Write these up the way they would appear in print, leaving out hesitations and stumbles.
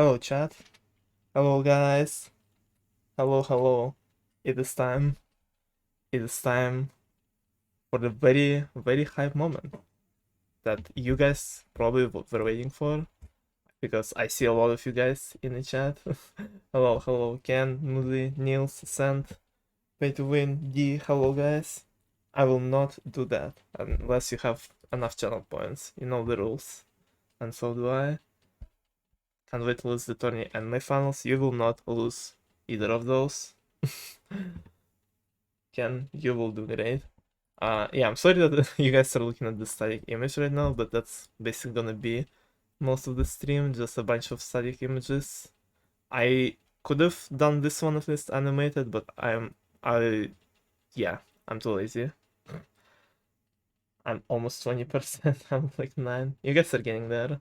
Hello, chat. Hello, guys. Hello, hello. It is time. It is time for the very, very hype moment that you guys probably were waiting for because I see a lot of you guys in the chat. Hello, hello, Ken, Moody, Niels, Sand, Pay to Win, D. Hello, guys. I will not do that unless you have enough channel points. You know the rules. And so do I. Can't wait to lose the tourney and my finals. You will not lose either of those. Ken, you will do great. Yeah, I'm sorry that you guys are looking at the static image right now, but that's basically gonna be most of the stream, just a bunch of static images. I could have done this one at least animated, but yeah, I'm too lazy. I'm almost 20%, I'm like 9. You guys are getting there.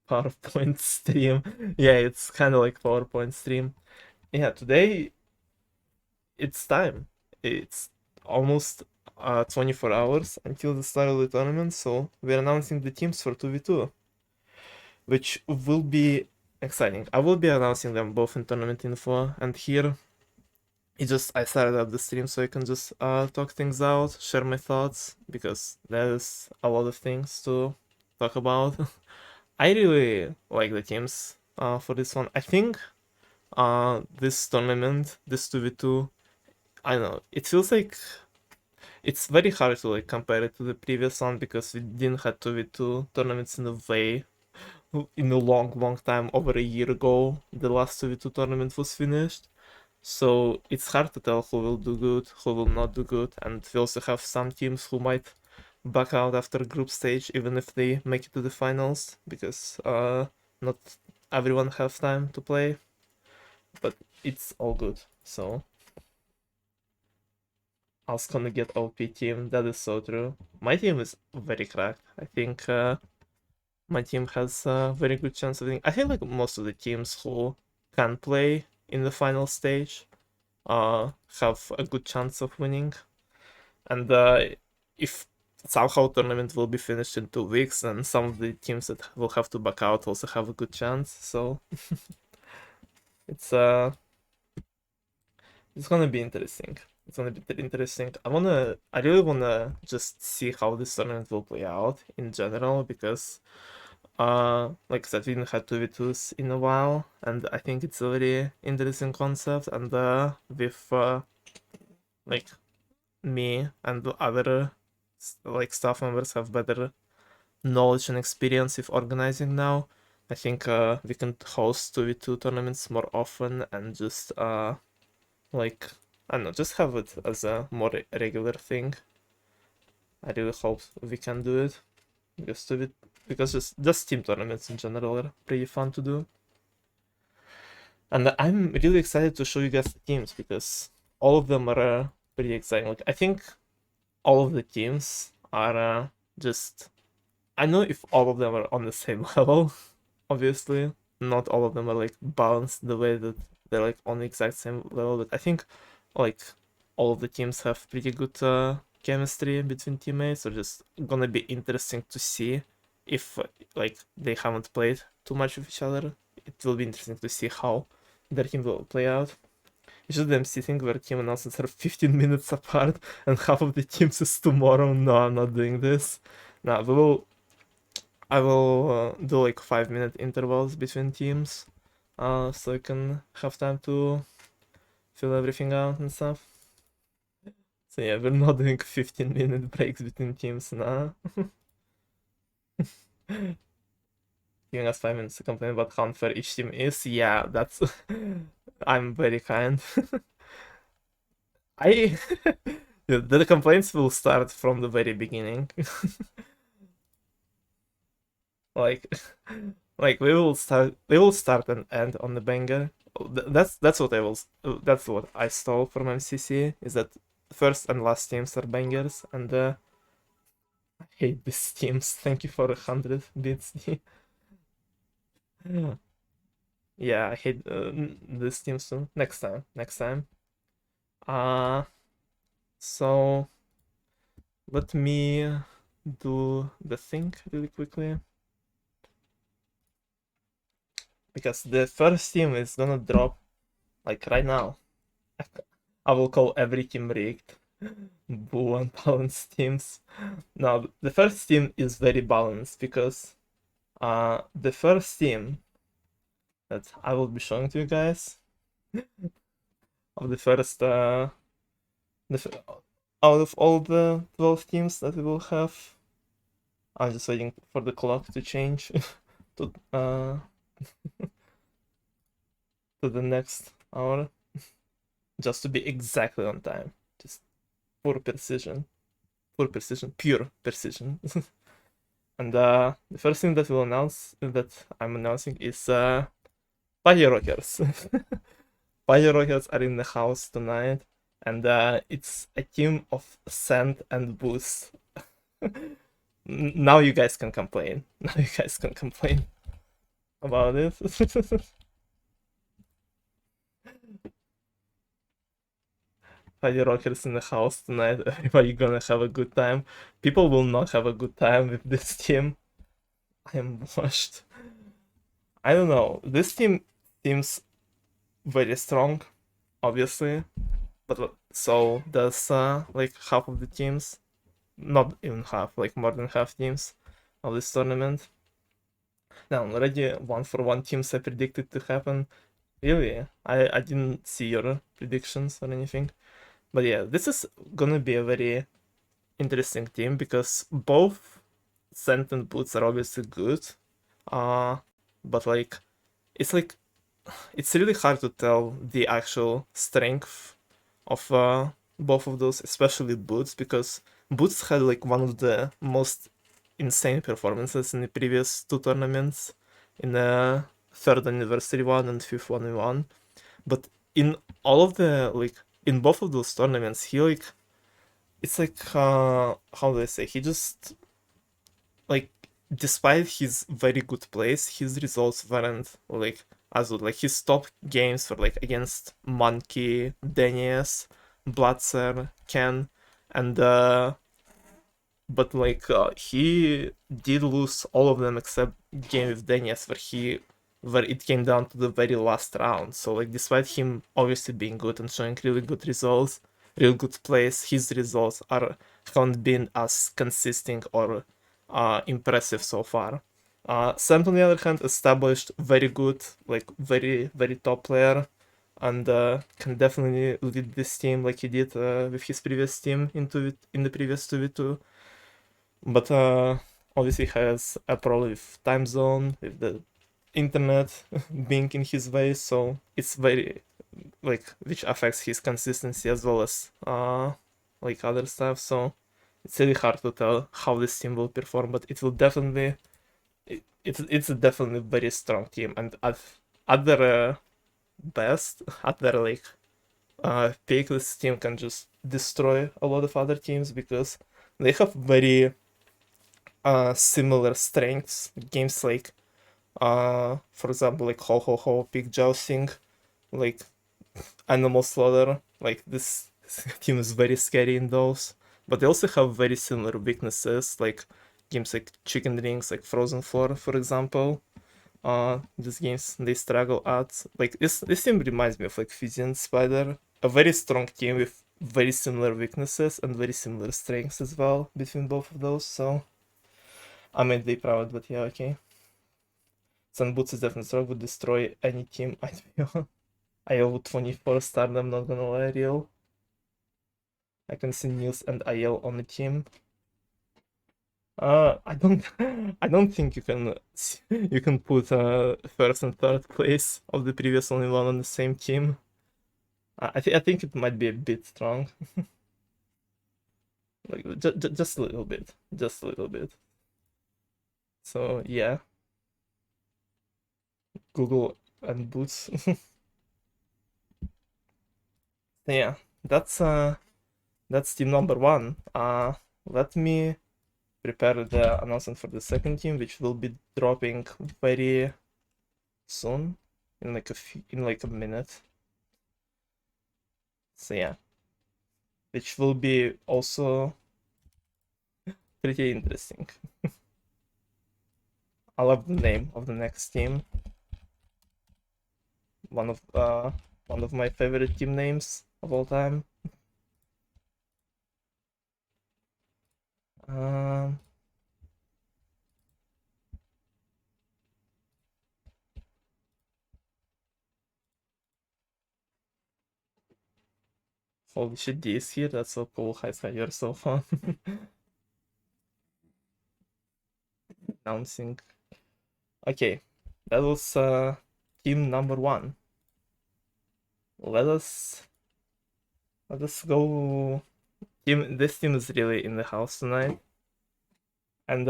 PowerPoint stream. Yeah, it's kind of like PowerPoint stream. Yeah, today it's time. It's almost 24 hours until the start of the tournament, so we're announcing the teams for 2v2, which will be exciting. I will be announcing them both in tournament info and here. I started up the stream so I can just talk things out, share my thoughts, because there's a lot of things to talk about. I really like the teams for this one. I think this tournament, this 2v2, I don't know, it feels like it's very hard to like compare it to the previous one because we didn't have 2v2 tournaments in a way in a long time. Over a year ago the last 2v2 tournament was finished, so it's hard to tell who will do good, who will not do good, and we also have some teams who might back out after group stage even if they make it to the finals because not everyone has time to play, but it's all good. So I was gonna get OP team. That is so true. My team is very cracked. I think my team has a very good chance of winning. I think like most of the teams who can play in the final stage have a good chance of winning. And if somehow tournament will be finished in 2 weeks, then some of the teams that will have to back out also have a good chance. So it's it's gonna be interesting. It's gonna be interesting. I really wanna just see how this tournament will play out in general because, like I said, we didn't have 2v2s in a while, and I think it's a very interesting concept. And with like me and the other like staff members have better knowledge and experience with organizing now, I think we can host 2v2 tournaments more often and just like I don't know, just have it as a more regular thing. I really hope we can do it because just team tournaments in general are pretty fun to do. And I'm really excited to show you guys the teams because all of them are pretty exciting. Like I think all of the teams are just, I know if all of them are on the same level, obviously. Not all of them are like balanced the way that they're like on the exact same level, but I think like all of the teams have pretty good chemistry between teammates. Or just gonna be interesting to see if like they haven't played too much with each other. It will be interesting to see how their team will play out. It's just them sitting where team announcements are 15 minutes apart and half of the teams is tomorrow. No, I'm not doing this. Now I will do like 5-minute intervals between teams, so I can have time to fill everything out and stuff. So yeah, we're not doing 15-minute breaks between teams now. Giving us 5 minutes to complain about how unfair each team is. Yeah, that's I'm very kind. I the complaints will start from the very beginning. Like like we will start and end on the banger. That's what that's what I stole from MCC, is that first and last teams are bangers, and I hate these teams. Thank you for 100 bits. Yeah, I hate these teams too. Next time. Uh so let me do the thing really quickly. because the first team is gonna drop like right now. I will call every team rigged. Boo unbalanced teams. Now the first team is very balanced because the first team that I will be showing to you guys of the first out of all the 12 teams that we will have. I'm just waiting for the clock to change to to the next hour, just to be exactly on time. Just pure precision, pure precision. And the first thing that I'm announcing is Fire Rockers. Fire Rockers are in the house tonight, and it's a team of Sand and Boost. Now you guys can complain. Now you guys can complain about it. Fire Rockers in the house tonight. Everybody gonna have a good time. People will not have a good time with this team. I am washed. I don't know. This team seems very strong, obviously, but so does like half of the teams. Not even half, like more than half teams of this tournament. Now already 1-for-1 teams I predicted to happen. Really, I didn't see your predictions or anything. But yeah, this is gonna be a very interesting team because both Scent and Boots are obviously good. But like it's really hard to tell the actual strength of both of those, especially Boots, because Boots had like one of the most insane performances in the previous two tournaments, in the third anniversary one and fifth one we won. But in all of the in both of those tournaments, he it's like how do I say? He just like despite his very good plays, his results weren't like as good. Like his top games were like against Monkey, Denies, Blitzer, Ken, and but like he did lose all of them except game with Denies where it came down to the very last round. So like despite him obviously being good and showing really good results, real good plays, his results haven't been as consistent or impressive so far. Sam, on the other hand, established very good, like very, very top player, and can definitely lead this team like he did with his previous team in the previous 2v2. But obviously has a problem with time zone, with the internet being in his way, so it's very which affects his consistency as well as like other stuff. So it's really hard to tell how this team will perform, but it will definitely it's definitely a very strong team, and at their best, at their peak, this team can just destroy a lot of other teams because they have very similar strengths. Games like for example, like Ho Ho Ho, Pig Jousting, like Animal Slaughter, like this team is very scary in those. But they also have very similar weaknesses, like games like Chicken Rings, like Frozen Floor, for example. These games they struggle at. Like this team reminds me of like Fizian Spider, a very strong team with very similar weaknesses and very similar strengths as well between both of those. So I might be proud, but yeah, okay. Sun Boots is definitely strong, would destroy any team I'd be on. IL 24 stardom, not gonna lie, real. I can see Nils and IL on the team. I don't think you can put first and third place of the previous only one on the same team. I think it might be a bit strong. Like just a little bit, just a little bit. So yeah, Google and Boots. Yeah, that's team number one. Let me prepare the announcement for the second team, which will be dropping very soon, in like a minute. So yeah, which will be also pretty interesting. I love the name of the next team. one of my favorite team names of all time. Um, Holy shit, D is here. That's so cool. Hi, Skye, you're so fun. Announcing. Okay, that was team number 1. Let us go. This team is really in the house tonight. And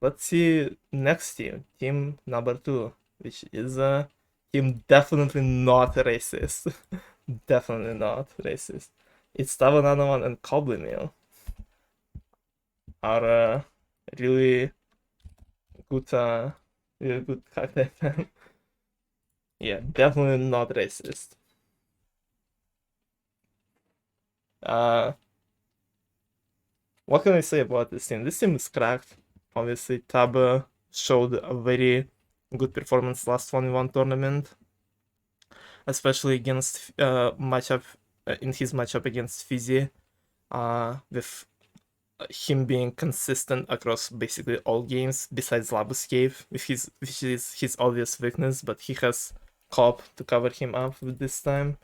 let's see next team number 2, which is team definitely not racist. Definitely not racist. It's Tavananaman and Cobblemill are really really good character. Yeah, definitely not racist. Uh, what can I say about this team? This team is cracked. Obviously, Tab showed a very good performance last 1v1 tournament, especially against matchup in his matchup against Fizzy, with him being consistent across basically all games besides Labuscape, which is his obvious weakness, but he has Cop to cover him up with this time.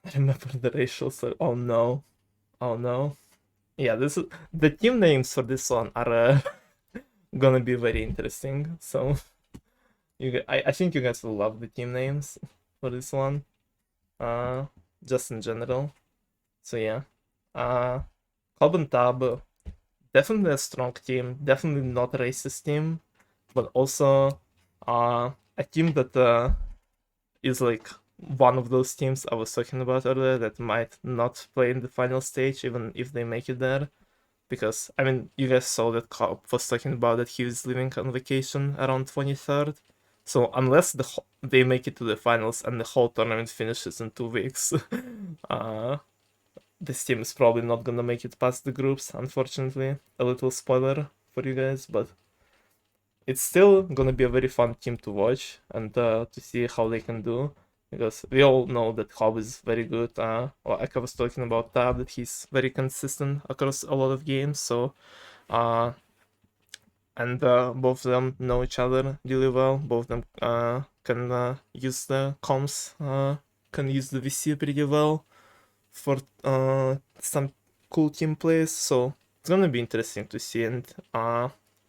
I remember the racial slur. Oh no. Oh no. Yeah, the team names for this one are gonna be very interesting. So I think you guys will love the team names for this one. Just in general. So yeah. Cobb and Tab, definitely a strong team, definitely not a racist team, but also a team that is like one of those teams I was talking about earlier that might not play in the final stage even if they make it there. Because, I mean, you guys saw that Cobb was talking about that he was leaving on vacation around 23rd. So unless they make it to the finals and the whole tournament finishes in 2 weeks, this team is probably not gonna make it past the groups, unfortunately. A little spoiler for you guys, but it's still gonna be a very fun team to watch and to see how they can do. Because we all know that Hob is very good. Like I was talking about Tab, that he's very consistent across a lot of games. So, and both of them know each other really well. Both of them can use the comms, can use the VC pretty well for some cool team plays. So it's gonna be interesting to see. And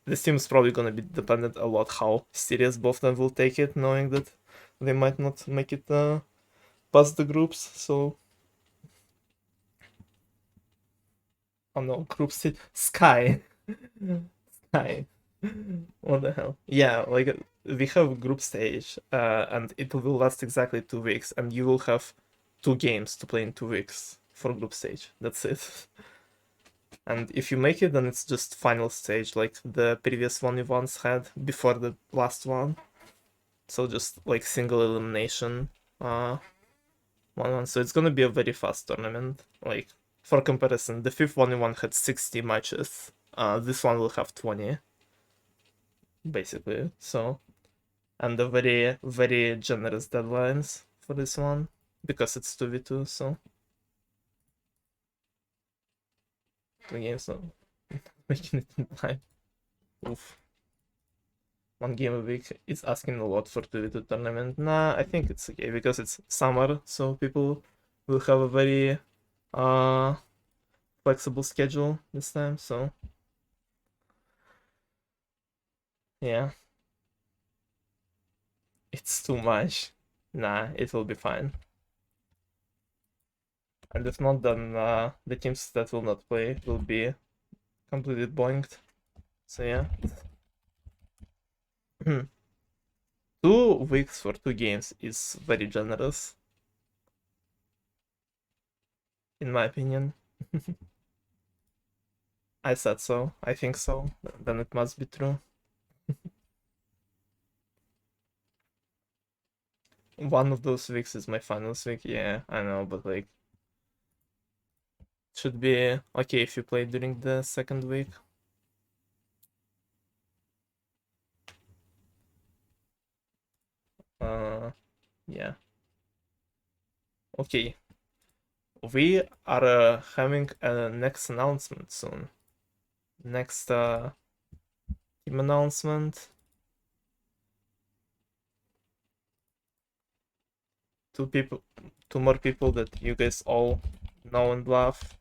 this team is probably gonna be dependent a lot how serious both of them will take it, knowing that they might not make it past the groups. So, oh no, group stage. Skye. Skye. What the hell? Yeah, like we have group stage, and it will last exactly 2 weeks, and you will have 2 games to play in 2 weeks for group stage. That's it. And if you make it, then it's just final stage, like the previous one you once had before the last one. So just like single elimination, 1-1. So it's gonna be a very fast tournament. Like for comparison, the fifth 1v1 had 60 matches. This one will have 20, basically. So, and the very very generous deadlines for this one because it's 2v2. So 2 games, so making it in time. Oof. 1 game a week is asking a lot for 2v2 tournament. Nah, I think it's okay because it's summer, so people will have a very flexible schedule this time. So yeah, it's too much. Nah, it will be fine. And if not, then the teams that will not play will be completely boinked. So yeah. 2 weeks for 2 games is very generous, in my opinion. I said so. I think so. Then it must be true. One of those weeks is my finals week. Yeah, I know, but like, it should be okay if you play during the second week. Yeah. Okay. We are having a next announcement soon. Next team announcement. Two more people that you guys all know and love,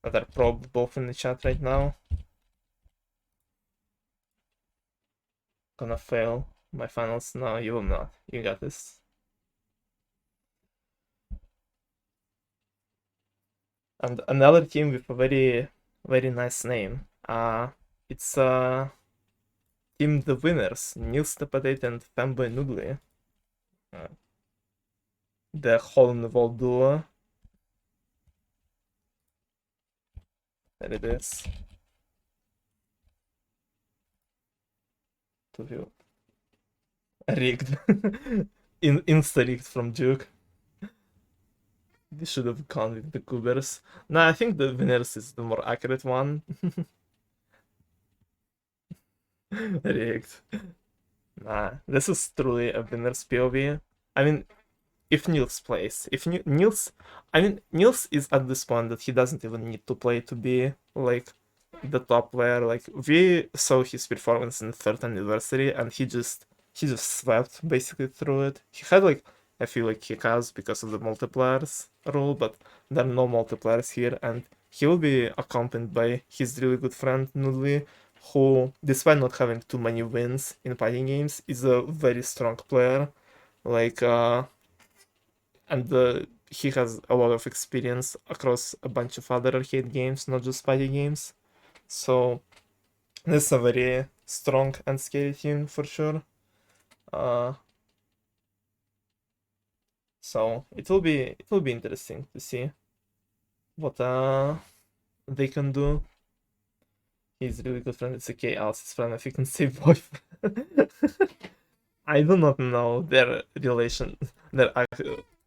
that are probably both in the chat right now. Gonna fail my finals. No, you will not. You got this. And another team with a very, very nice name. It's Team The Winners, Nils the Potato and Fanboy Noodly. The hole in the wall duo. There it is. To view. Rigged. Insta-rigged from Duke. They should have gone with the Cougars. No, I think the Winners is the more accurate one. Rigged. Nah, this is truly a Winners POV. I mean, if Niels plays, if Niels, I mean, Niels is at this point that he doesn't even need to play to be like the top player. Like we saw his performance in the third anniversary, and he just swept basically through it. He had like I feel like kickouts because of the multipliers rule, but there are no multipliers here, and he will be accompanied by his really good friend Nudley, who, despite not having too many wins in fighting games, is a very strong player. Like and he has a lot of experience across a bunch of other arcade games, not just fighting games. So this is a very strong and scary team for sure. So it will be interesting to see what they can do. He's really good friend. It's okay, Alice's friend. If you can say boyfriend. I do not know their relation,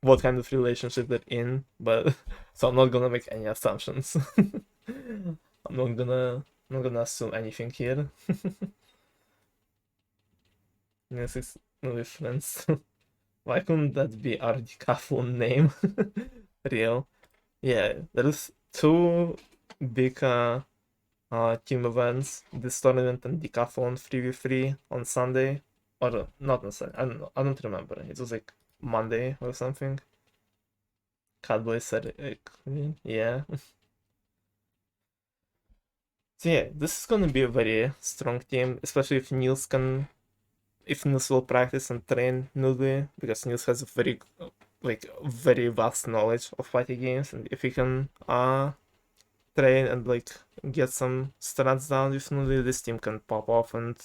what kind of relationship they're in, but so I'm not gonna make any assumptions. I'm not gonna assume anything here. Yes, it's movie friends. Why couldn't that be our decathlon name? Real. Yeah, there's two big team events, this tournament and decathlon 3v3 on Sunday. Or not on Sunday, I don't remember. It was like Monday or something. Catboy said yeah. So yeah, this is gonna be a very strong team, especially if Niels will practice and train Nudley, because Niels has a very vast knowledge of fighting games, and if he can train and like get some strats down with Nudley, this team can pop off and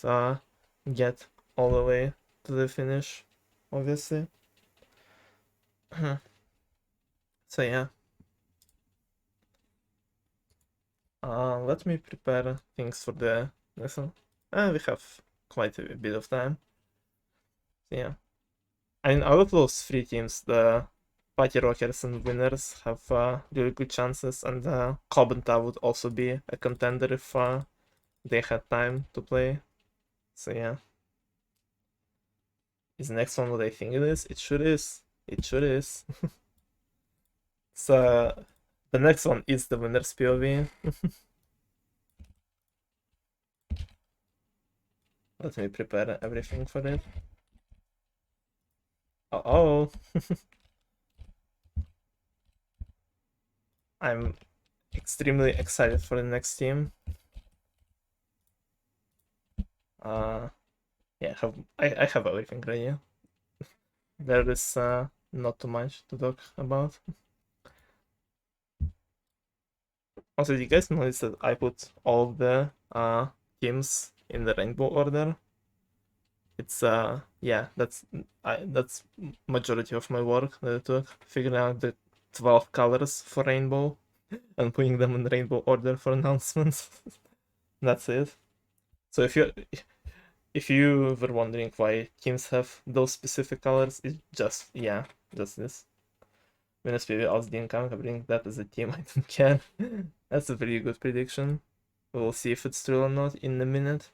get all the way to the finish, obviously. So yeah. Let me prepare things for the next one. We have quite a bit of time. So yeah. I mean, out of those three teams, the Party Rockers and Winners have really good chances, and Kobenta would also be a contender if they had time to play. So yeah. Is the next one what I think it is? It sure is. It sure is. So the next one is the Winners POV. Let me prepare everything for it. Oh. I'm extremely excited for the next team. Yeah, I have everything ready. There is not too much to talk about. Also, you guys notice that I put all of the teams in the rainbow order? It's yeah, that's majority of my work that I took, figuring out the 12 colors for rainbow and putting them in rainbow order for announcements. That's it. So if you were wondering why teams have those specific colors, it's just this. When SPV aus the income, covering that as a team, I don't care. That's a very good prediction. We'll see if it's true or not in a minute.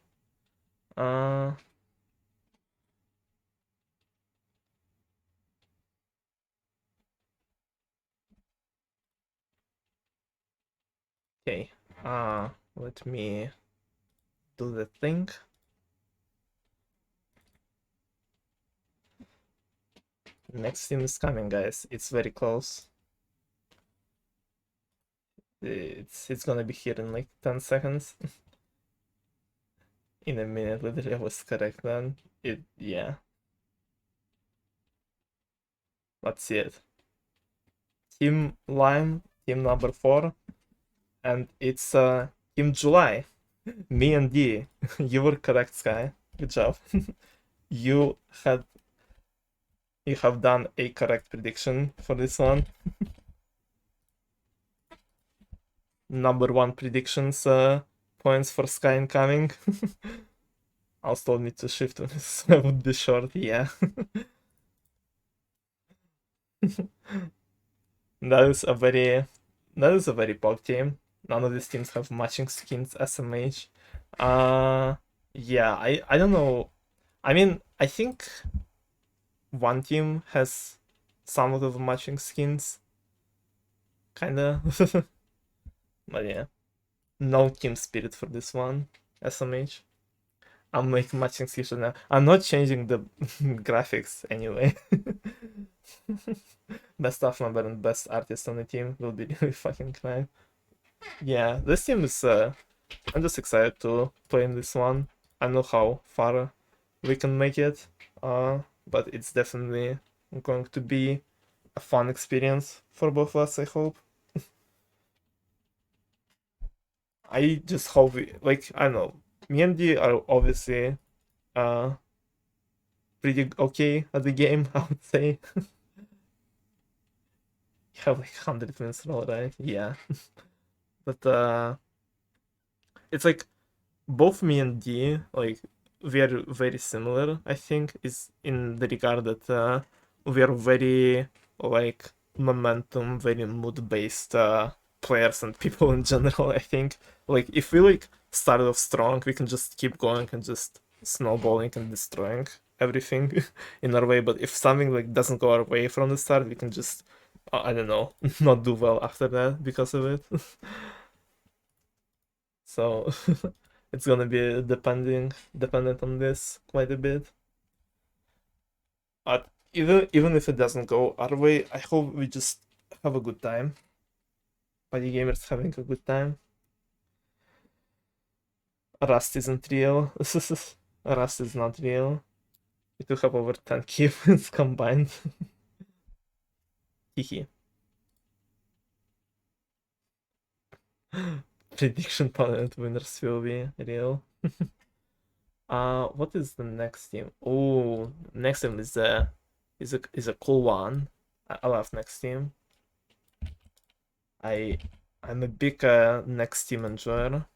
Let me do the thing. Next team is coming, guys. It's very close. It's gonna be here in like 10 seconds. In a minute, literally, I was correct then. Yeah. Let's see it. Team Lime, team number 4, and it's Team July. Me and D. You were correct, Skye. Good job. You had you have done a correct prediction for this one. Number 1 predictions points for Skye incoming. I'll still need to shift when this would be short, yeah. That is a very pog team. None of these teams have matching skins SMH. Yeah, I don't know. I mean, I think one team has some of the matching skins. Kinda. But yeah. No team spirit for this one. SMH. I'm making matching skins now. I'm not changing the graphics anyway. Best staff member and best artist on the team will be really fucking fine. Yeah, this team is I'm just excited to play in this one. I don't know how far we can make it, but it's definitely going to be a fun experience for both of us, I hope. I just hope I don't know, me and D are obviously pretty okay at the game, I would say. You have like 100 minutes roll, right? Yeah. But it's like both me and D, like, we are very similar, I think, is in the regard that we are very like momentum, very mood-based players and people in general, I think. Like if we like started off strong, we can just keep going and just snowballing and destroying everything in our way. But if something like doesn't go our way from the start, we can just I don't know, not do well after that because of it. So it's gonna be dependent on this quite a bit. But even if it doesn't go our way, I hope we just have a good time. Party gamers having a good time. Rust isn't real. Rust is not real. We do have over 10 keywords combined. Hehe. Prediction panel winners will be real. What is the next team? Oh, next team is a cool one. I love next team. I'm a big next team enjoyer.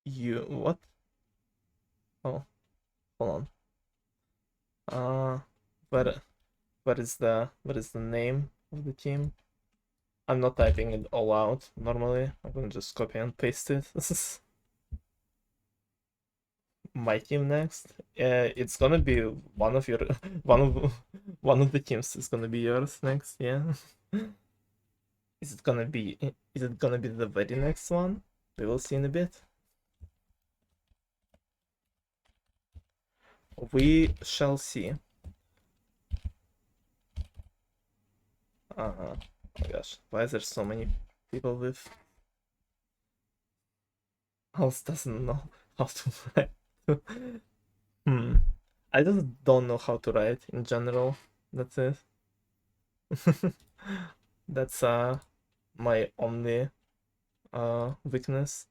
You what? Oh, hold on. Uh, what what is the name of the team? I'm not typing it all out normally. I'm gonna just copy and paste it. This is my team next. It's gonna be one of your one of the teams is gonna be yours next. Yeah. Is it gonna be the very next one? We will see in a bit. We shall see. Oh my gosh, why is there so many people with else doesn't know how to write? Hmm. I just don't know how to write in general. That's it. That's my only weakness.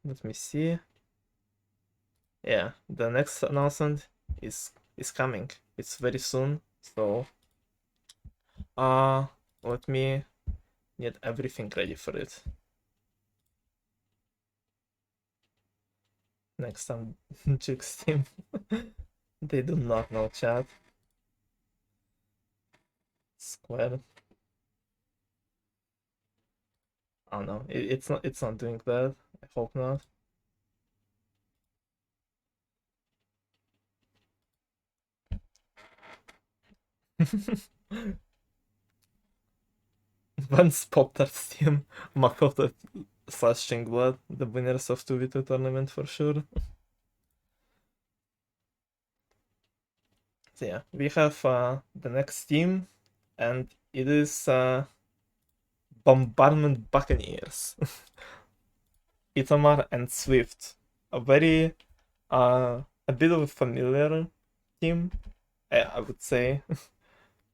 Let me see. Yeah, the next announcement is coming. It's very soon, so let me get everything ready for it. Next time, Juke's team. They do not know chat. Square. I don't know. It's not doing bad. I hope not. Once Pop-Tart's team Makoto slash Blood, the winners of 2v2 tournament for sure. So yeah, we have the next team, and it is Bombardment Buccaneers. Itamar and Swift. A bit of a familiar team, I would say,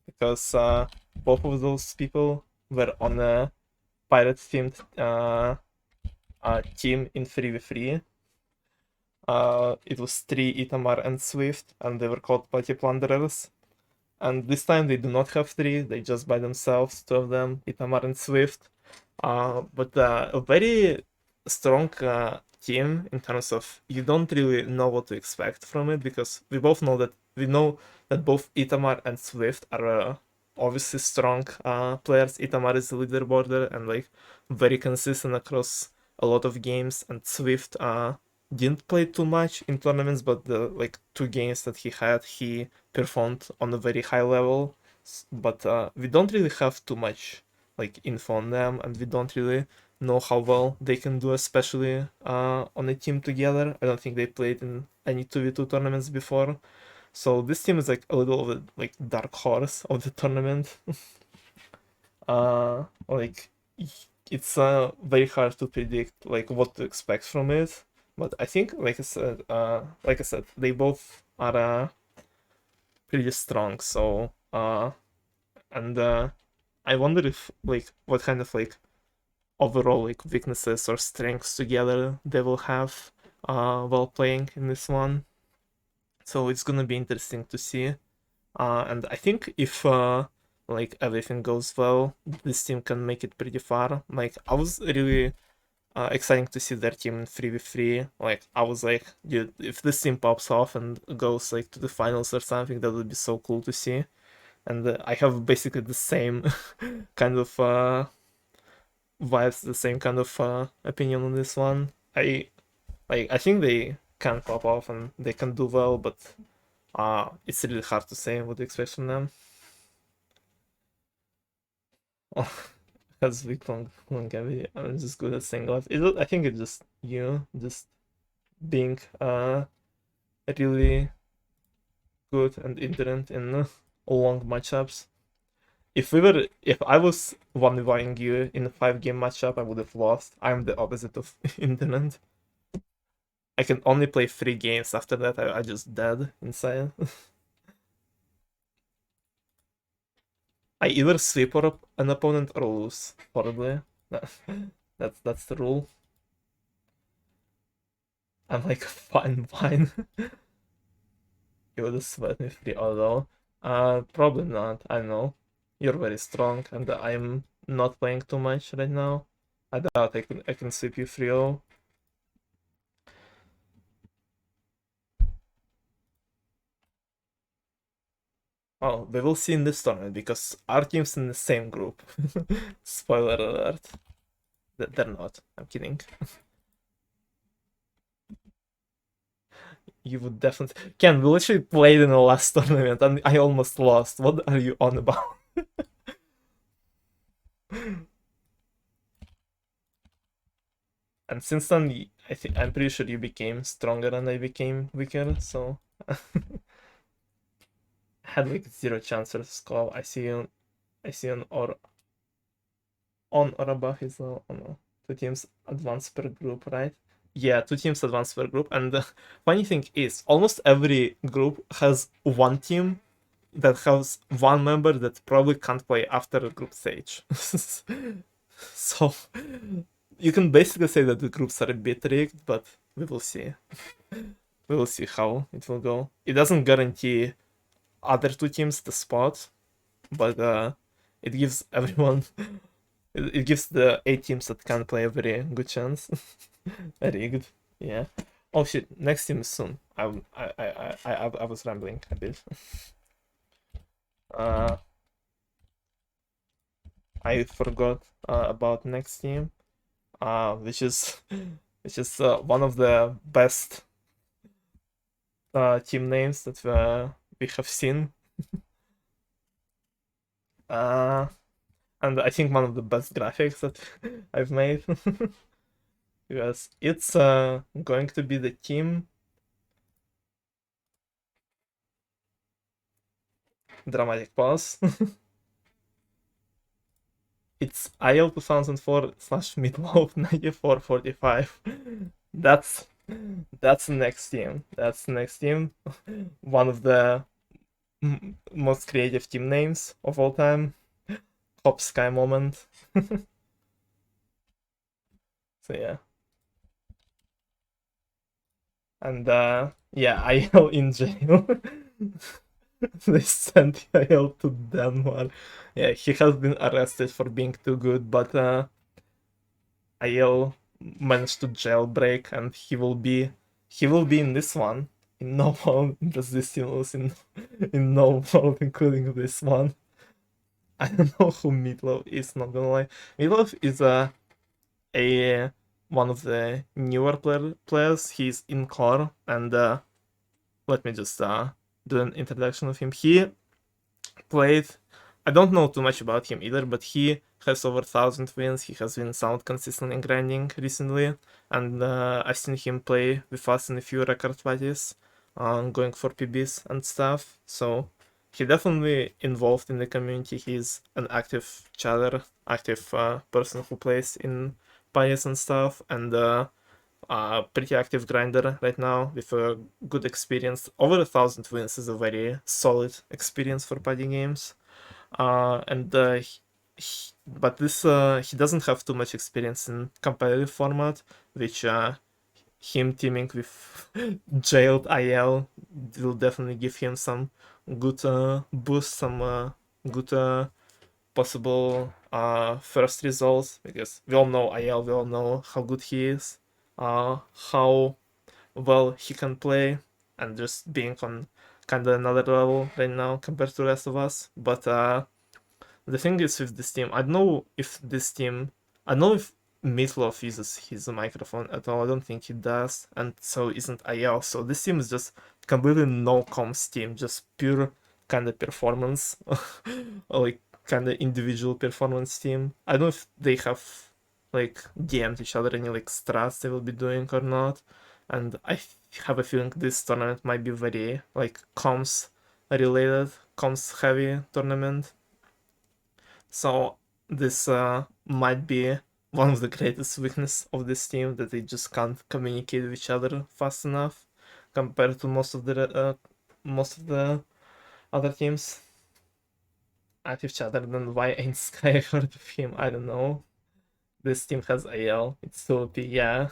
because both of those people were on a Pirates themed team in 3v3. It was 3 Itamar and Swift, and they were called Party Plunderers. And this time they do not have 3, they just by themselves, 2 of them, Itamar and Swift. But a very strong team in terms of you don't really know what to expect from it, because we know that both Itamar and Swift are obviously strong players. Itamar is a leaderboarder and like very consistent across a lot of games, and Swift didn't play too much in tournaments, but the like 2 games that he had, he performed on a very high level. But we don't really have too much like info on them, and we don't really know how well they can do, especially on a team together. I don't think they played in any 2v2 tournaments before, so this team is like a little of a like dark horse of the tournament. Like it's very hard to predict like what to expect from it, but I think like I said, they both are pretty strong. So and I wonder if like what kind of like overall like weaknesses or strengths together they will have while playing in this one. So it's gonna be interesting to see. And I think if like everything goes well, this team can make it pretty far. Like I was really exciting to see their team in 3v3. Like I was like, dude, if this team pops off and goes like to the finals or something, that would be so cool to see. And I have basically the same kind of vibes, the same kind of opinion on this one. I think they can pop off and they can do well, but it's really hard to say what to expect from them. Has weak longevity. I'm just good at saying that. I think it's just you just being really good and indifferent in long matchups. If I was 1v1ing you in a 5-game matchup, I would have lost. I'm the opposite of indifferent. I can only play 3 games. After that, I just dead inside. I either sweep an opponent or lose, probably. That's the rule. I'm like, fine. You would have swept me free, although probably not. I don't know. You're very strong, and I'm not playing too much right now. I doubt I can sweep you 3-0. Oh, we will see in this tournament because our team's in the same group. Spoiler alert. They're not. I'm kidding. You would definitely. Ken, we literally played in the last tournament and I almost lost. What are you on about? And since then, I'm pretty sure you became stronger and I became weaker, so I had like 0 chance for Skye. I see on or above is oh no. 2 teams advance per group, right? Yeah, 2 teams advance per group. And the funny thing is, almost every group has one team that has one member that probably can't play after a group stage. So you can basically say that the groups are a bit rigged, but we will see. We will see how it will go. It doesn't guarantee other 2 teams the spot, but it gives everyone it gives the 8 teams that can play a very good chance. Rigged, yeah. Oh shit! Next team is soon. I was rambling a bit. I forgot about next team. which is one of the best team names that we have seen. And I think one of the best graphics that I've made. Because it's going to be the team. Dramatic pause. It's IL 2004/Meatloaf 9445. That's the next team. That's the next team. One of the most creative team names of all time. Hop Skye moment. So yeah. And yeah, IL in jail. They sent IL to Denmark. Yeah, he has been arrested for being too good, but IL managed to jailbreak, and he will be in this one. In no world does this team lose in no world, including this one. I don't know who Meatloaf is, not gonna lie. Meatloaf is a one of the newer players. He's in core, and let me just do an introduction of him. He played. I don't know too much about him either, but he has over 1,000 wins. He has been somewhat consistent in grinding recently, and I've seen him play with us in a few record parties, going for PBs and stuff. So he definitely involved in the community. He's an active chatter, active person who plays in parties and stuff, and pretty active grinder right now with a good experience. Over 1,000 wins is a very solid experience for party games. And but this he doesn't have too much experience in competitive format, which him teaming with jailed IL will definitely give him some good boost, some good possible first results, because we all know IL, we all know how good he is, how well he can play, and just being on kind of another level right now compared to the rest of us. But the thing is with this team, I don't know if Meatloaf uses his microphone at all. I don't think he does, and so isn't IL. So this team is just completely no comms team, just pure kind of performance, like kind of individual performance team. I don't know if they have like DM'd each other any like strats they will be doing or not, and I have a feeling this tournament might be very like comms related, comms heavy tournament. So this might be one of the greatest weakness of this team, that they just can't communicate with each other fast enough compared to most of the other teams. Active chatter, then why ain't Skye heard of him? I don't know. This team has AL. It's so OP, yeah.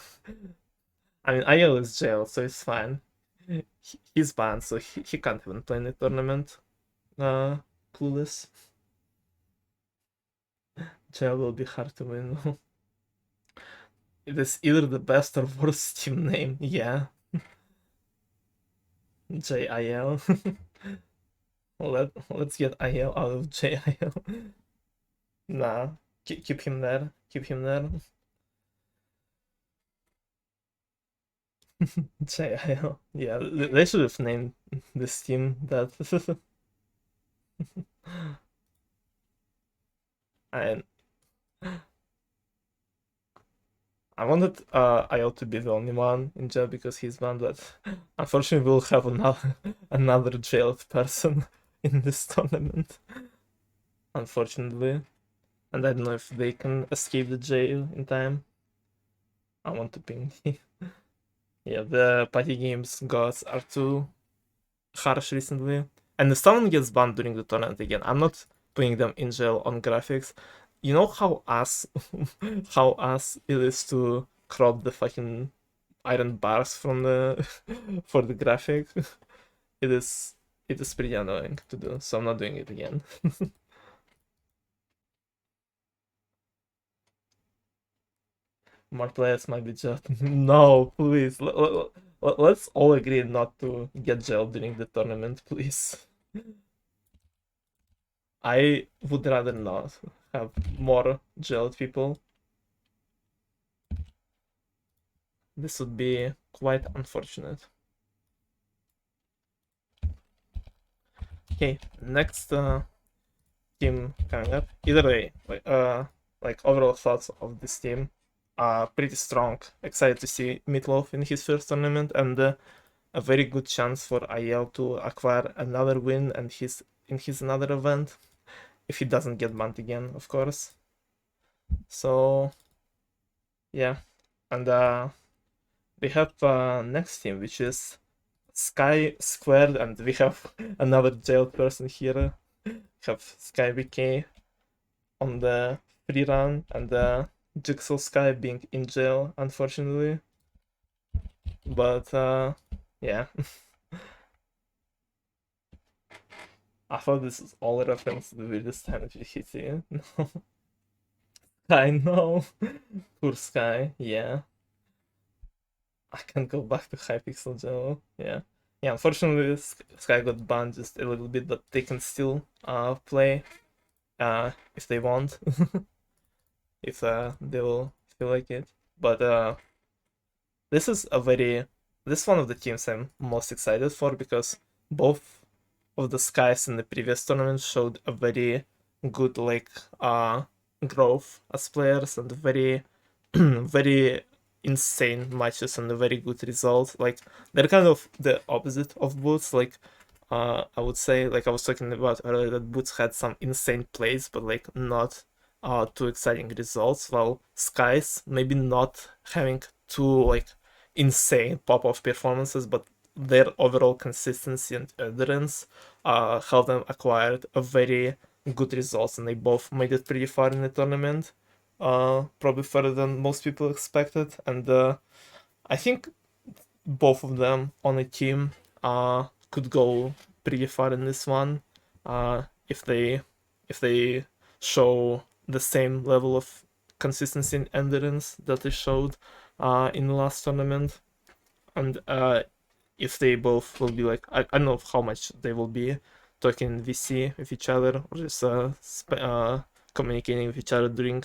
I mean, AL is jailed, so it's fine. He's banned, so he can't even play in the tournament. Clueless. Jail will be hard to win. It is either the best or worst team name, yeah. JIL. Let's get IL out of JIL. Nah, keep him there. Keep him there. JIL. Yeah, they should have named this team that. And I wanted IL to be the only one in jail because he's banned, but unfortunately we'll have another jailed person in this tournament. Unfortunately. And I don't know if they can escape the jail in time. I want to ping. Yeah, the party games gods are too harsh recently. And if someone gets banned during the tournament again, I'm not putting them in jail on graphics. You know how ass it is to crop the fucking iron bars from the for the graphic? It is pretty annoying to do, so I'm not doing it again. More players might be jailed. No, please. Let's all agree not to get jailed during the tournament, please. I would rather not have more jailed people. this would be quite unfortunate. Okay, next team coming up. Either way, like overall thoughts of this team are pretty strong. Excited to see Meatloaf in his first tournament, and a very good chance for IL to acquire another win and in his another event, if he doesn't get banned again, of course. So yeah, and we have next team, which is Skye², and we have another jailed person here. We have Skye² on the free run, and Jigsaw Skye being in jail, unfortunately. But yeah. I thought this was all a reference to the weirdest time GT. No. I know. Poor Skye, yeah. I can't go back to Hypixel jail. Yeah. Yeah, unfortunately Skye got banned just a little bit, but they can still play if they want. If they will feel like it. But this is one of the teams I'm most excited for, because both of the Skies in the previous tournament showed a very good growth as players, and very very insane matches and a very good results. Like, they're kind of the opposite of Boots. Like, I would say, like I was talking about earlier, that Boots had some insane plays, but like not too exciting results, while Skies maybe not having too like insane pop-off performances, but their overall consistency and endurance helped them acquire a very good results, and they both made it pretty far in the tournament, probably further than most people expected. And I think both of them on a team could go pretty far in this one, if they show the same level of consistency and endurance that they showed in the last tournament. And if they both will be like, I don't know how much they will be talking VC with each other, or just communicating with each other during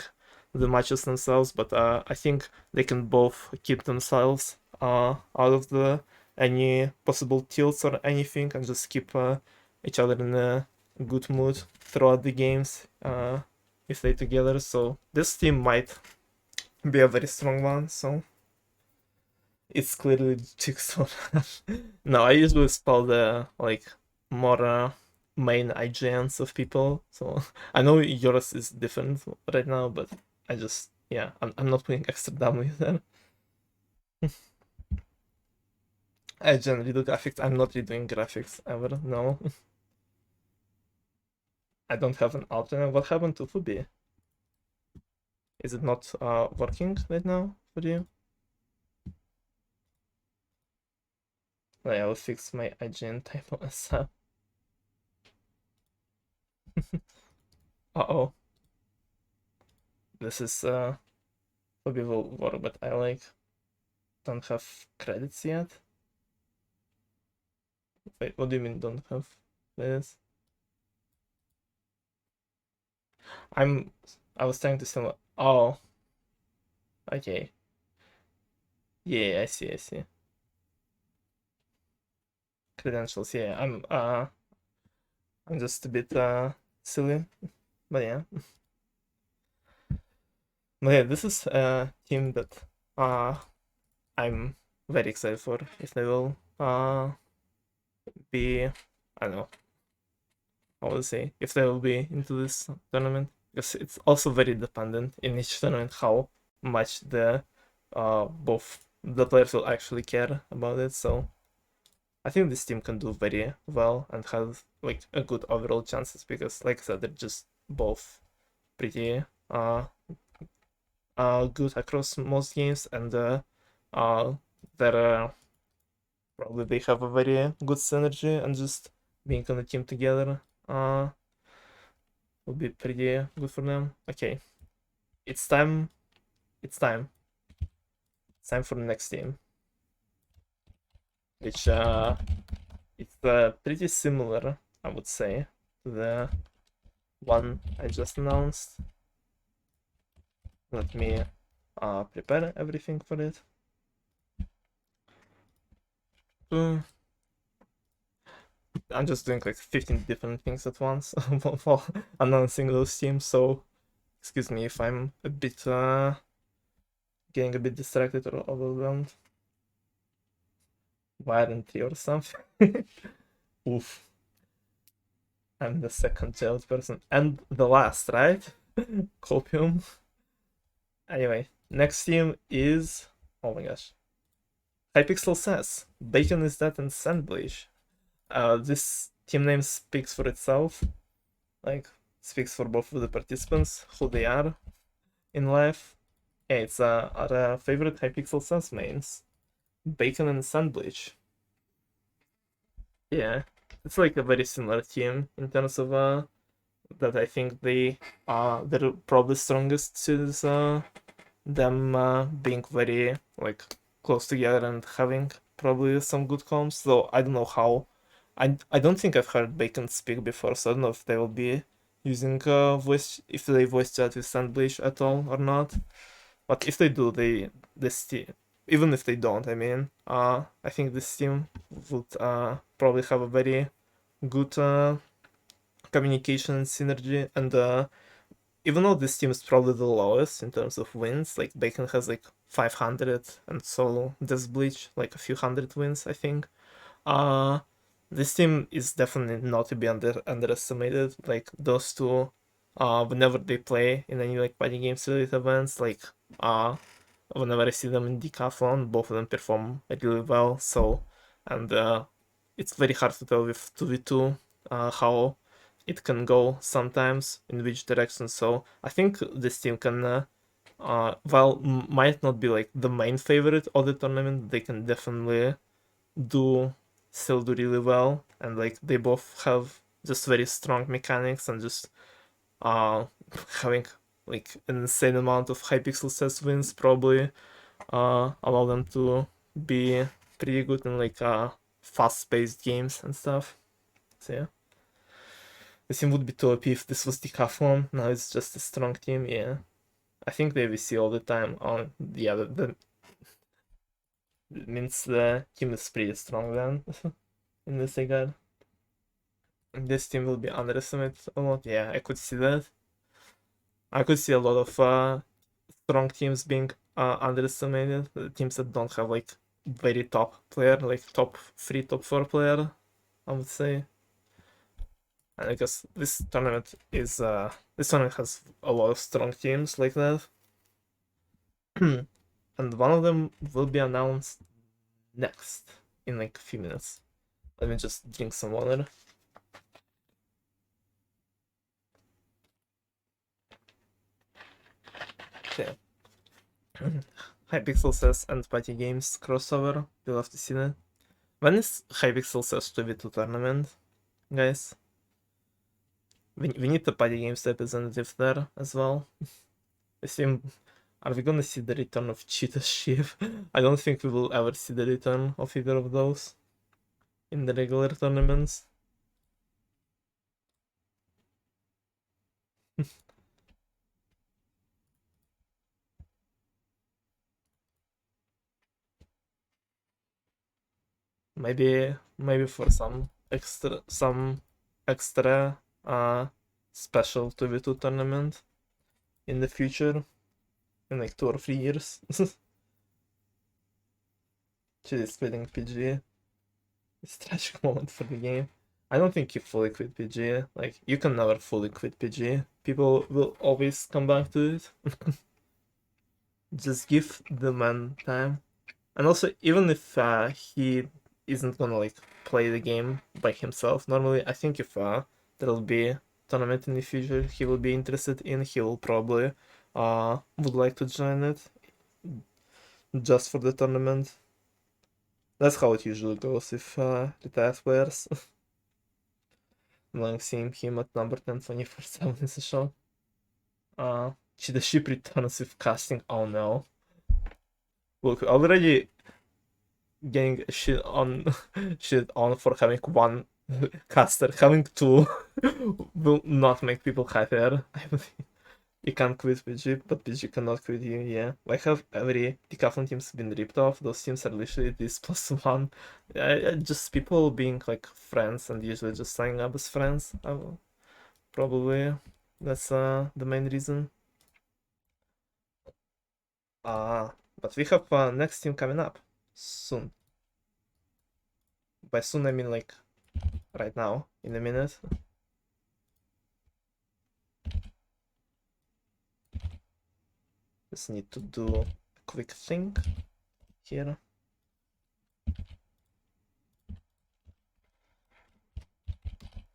the matches themselves, but I think they can both keep themselves out of any possible tilts or anything, and just keep each other in a good mood throughout the games if they together. So this team might be a very strong one. So it's clearly Jigsaw. No, I usually spell the like more main IGNs of people, so I know yours is different right now, but I just, yeah, I'm not putting extra W there. I generally do graphics. I'm not redoing graphics ever, no. I don't have an alternate. What happened to Fubi? Is it not working right now for you? I'll fix my IGN typo as well. Uh-oh. This is Fubi will work, but I like don't have credits yet. Wait, what do you mean don't have credits? I was trying to sell. Oh, okay. Yeah, I see. Credentials, yeah. I'm just a bit silly, but yeah. But yeah, this is a team that I'm very excited for, if they will be, I don't know, I would say, if they will be into this tournament, because it's also very dependent in each tournament how much the both the players will actually care about it. So I think this team can do very well and have like a good overall chances, because like I said, they're just both pretty good across most games, and they're probably they have a very good synergy, and just being on a team together will be pretty good for them. Okay, it's time. It's time. It's time for the next team, which it's pretty similar, I would say, to the one I just announced. Let me prepare everything for it. Uh, I'm just doing like 15 different things at once while announcing those teams, so excuse me if I'm a bit getting a bit distracted or overwhelmed. Violent 3 or something. Oof. I'm the second jailed person. And the last, right? Copium. Anyway, next team is... Oh my gosh. Hypixel Says. Bacon is Dead and Sandbleach. This team name speaks for itself. Like, speaks for both of the participants, who they are in life. Yeah, it's our favorite Hypixel Says mains. Bacon and Sandbleach. Yeah, it's like a very similar team in terms of that I think they're probably strongest is them being very like close together and having probably some good comms. Though I don't know how. I don't think I've heard Bacon speak before, so I don't know if they will be using voice if they voice chat with Sandbleach at all or not. But if they do, this team, even if they don't, I mean, I think this team would probably have a very good communication and synergy. And even though this team is probably the lowest in terms of wins, like Bacon has like 500, and so does Bleach like a few hundred wins, I think. This team is definitely not to be underestimated. Like those two, whenever they play in any like fighting games related events, like whenever I see them in Decathlon, both of them perform really well. So, and it's very hard to tell with 2v2 how it can go sometimes, in which direction. So I think this team can, while might not be like the main favorite of the tournament, they can definitely still do really well. And like they both have just very strong mechanics and just having like an insane amount of Hypixel Says wins probably allow them to be pretty good in like fast-paced games and stuff. So yeah. This team would be too OP if this was Decathlon. Now it's just a strong team, yeah. I think they see all the time. Yeah, that means the team is pretty strong then in this regard. This team will be underestimated a lot. Yeah, I could see that. I could see a lot of strong teams being underestimated. The teams that don't have like very top player, like top 3, top 4 player, I would say. And I guess this tournament has a lot of strong teams like that. And one of them will be announced next in like a few minutes. Let me just drink some water. Okay. Hypixel Says and Party Games crossover. We'll have to see that. When is Hypixel Says 2v2 tournament, guys? We need the Party Games representative there as well. Are we gonna see the return of Cheetah Shiv? I don't think we will ever see the return of either of those in the regular tournaments. Maybe for some extra special 2v2 tournament in the future, in like 2 or 3 years. She's quitting PG. It's a tragic moment for the game. I don't think you fully quit PG. Like, you can never fully quit PG. People will always come back to it. Just give the man time. And also, even if he isn't gonna like play the game by himself, normally I think if there'll be a tournament in the future he will be interested in, he will probably would like to join it just for the tournament. That's how it usually goes with retired players. Like seeing him at number 10 24/7 is a shock. The ship returns with casting. Oh no. Look, already getting shit on for having one caster. Having two will not make people happier, I believe. You can't quit PG, but PG cannot quit you, yeah. Like have every decathlon team's been ripped off. Those teams are literally this +1. Just people being like friends and usually just signing up as friends. Probably that's the main reason. But we have next team coming up soon. By soon I mean like right now, in a minute. Just need to do a quick thing here.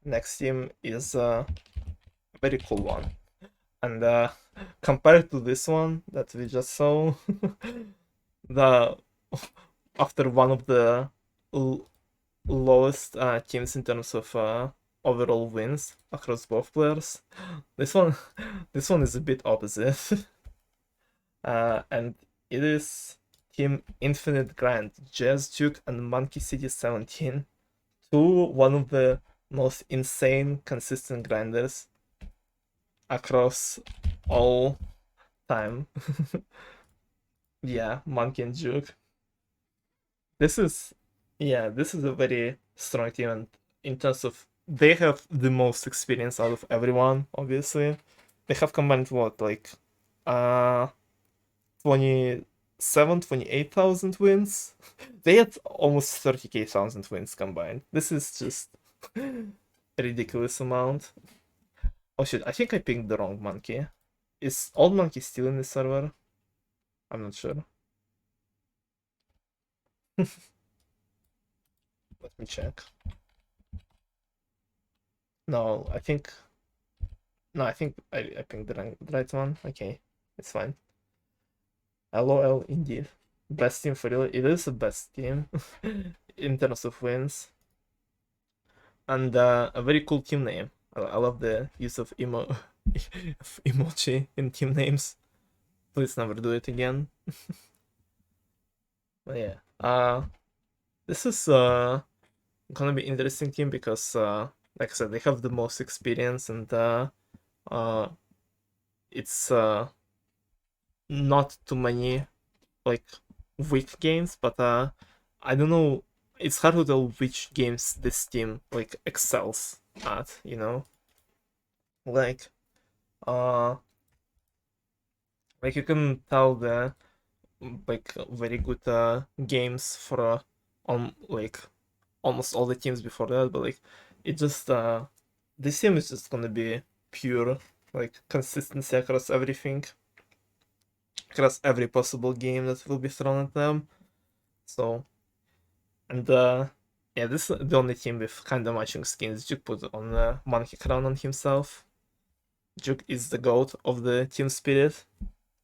Next team is a very cool one. And compared to this one that we just saw, the after one of the lowest teams in terms of overall wins across both players, this one is a bit opposite. And it is Team Infinite Grind, Jazz Duke and Monkey City 17. One of the most insane consistent grinders across all time. Yeah, Monkey and Duke. This is a very strong team, and in terms of they have the most experience out of everyone, obviously. They have combined what, like 28,000 wins. They had almost 30,000 wins combined. This is just a ridiculous amount. Oh shit, I think I picked the wrong monkey. Is old monkey still in the server? I'm not sure. Let me check. No, I think I picked the right one. Okay, it's fine. LOL, indeed. Best team for real. It is the best team in terms of wins. And a very cool team name. I love the use of emoji in team names. Please never do it again. But yeah. This is gonna be interesting team because like I said, they have the most experience, and it's not too many like weak games, but I don't know, it's hard to tell which games this team like excels at, you know? Like you can tell the like very good games for like almost all the teams before that, but like it just this team is just gonna be pure like consistency across everything, across every possible game that will be thrown at them. So, and yeah, this is the only team with kind of matching skins. Duke put on a monkey crown on himself. Duke is the goat of the team spirit.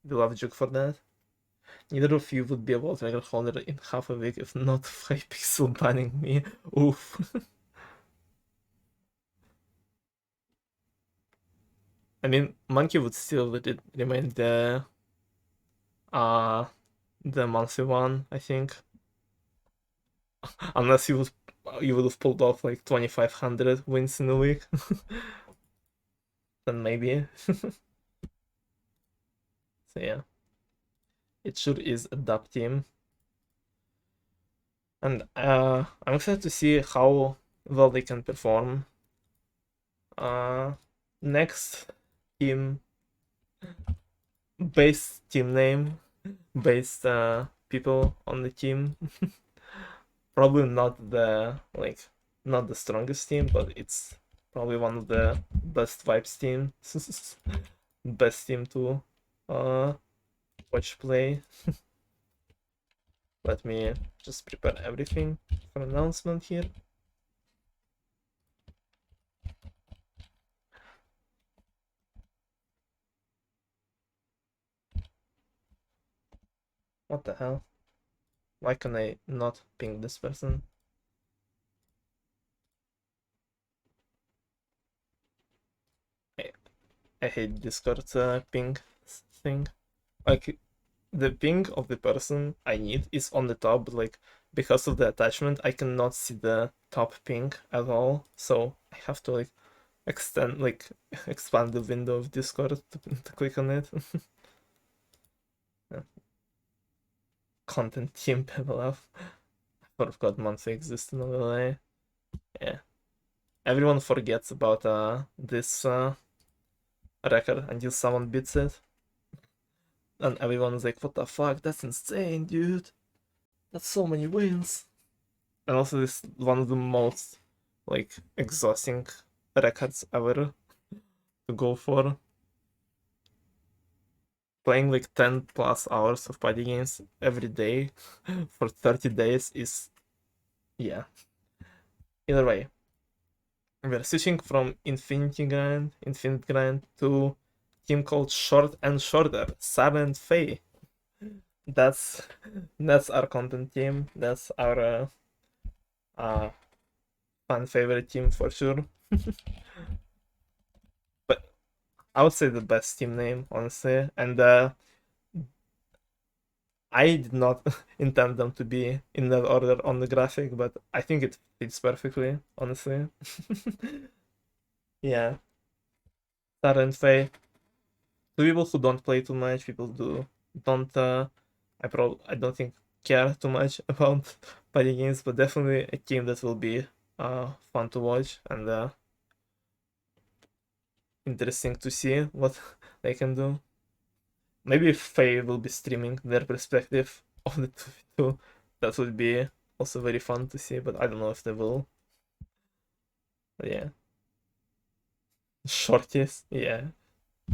We love Duke for that. Neither of you would be a world record holder in half a week if not Hypixel banning me. Oof. I mean, Monkey would still remain the monthly one, I think. Unless you would have pulled off like 2,500 wins in a week. Then maybe. So yeah. It sure is a dub team. And I'm excited to see how well they can perform. Next team, base team name, based people on the team. Probably not the not the strongest team, but it's probably one of the best vibes teams. Best team to watch play. Let me just prepare everything for announcement here. What the hell? Why can I not ping this person? I hate Discord ping thing. Like, the ping of the person I need is on the top, but like, because of the attachment, I cannot see the top ping at all. So I have to like expand the window of Discord to click on it. Yeah. Content team level up. I forgot monthly exists in overlay. Yeah. Everyone forgets about this record until someone beats it. And everyone is like, what the fuck? That's insane, dude. That's so many wins. And also this one of the most like exhausting records ever to go for. Playing like 10 plus hours of party games every day for 30 days is, yeah. Either way, we're switching from Infinite Grind to team called Short and Shorter, Silent Fae. That's that's our content team. That's our fan favorite team for sure. But I would say the best team name, honestly. And I did not intend them to be in that order on the graphic, but I think it fits perfectly, honestly. Yeah. Silent Fae. To people who don't play too much, people do don't I don't think care too much about party games, but definitely a team that will be fun to watch and interesting to see what they can do. Maybe if Faye will be streaming their perspective of the 2v2, that would be also very fun to see, but I don't know if they will. But yeah. Shorties, yeah.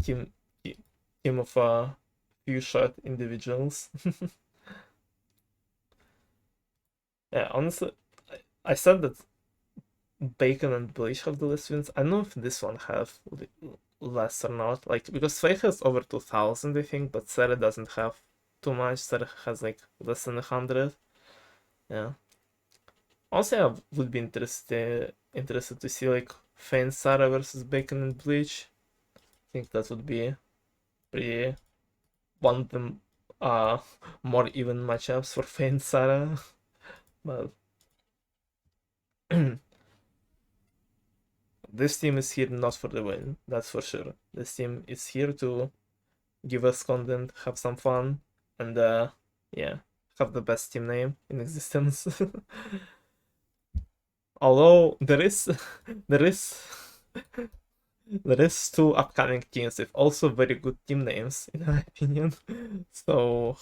Team team of few short individuals. Yeah, honestly, I said that Bacon and Bleach have the less wins. I don't know if this one have less or not. Like, because Faye has over 2000, I think, but Sarah doesn't have too much. Sarah has like less than 100. Yeah. Also, I would be interested to see like Faye and Sarah versus Bacon and Bleach. I think that would be pretty one of the more even matchups for Faye and Sarah. But this team is here not for the win, that's for sure. This team is here to give us content, have some fun, and yeah, have the best team name in existence. Although there is there is there is two upcoming teams with also very good team names in my opinion. So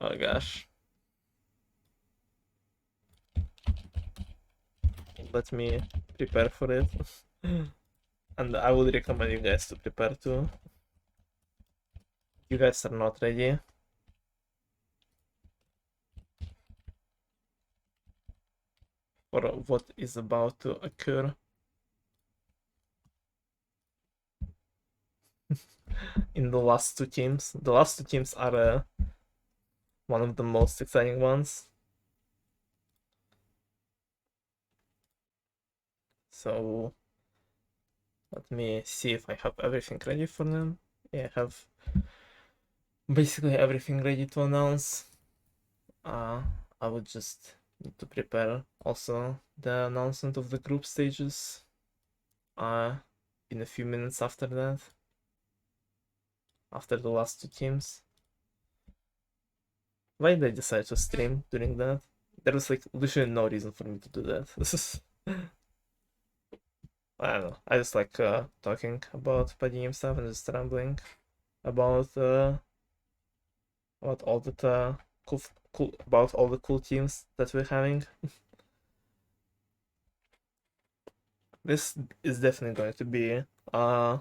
oh gosh. Let me prepare for it. And I would recommend you guys to prepare too. You guys are not ready. For what is about to occur. In the last two teams. The last two teams are one of the most exciting ones. So let me see if I have everything ready for them. Yeah, I have basically everything ready to announce. I would just need to prepare also the announcement of the group stages in a few minutes after that. After the last two teams. Why did I decide to stream during that? There was like literally no reason for me to do that. This is I don't know. I just like talking about party game stuff and just rambling about all the cool teams that we're having. This is definitely going to be a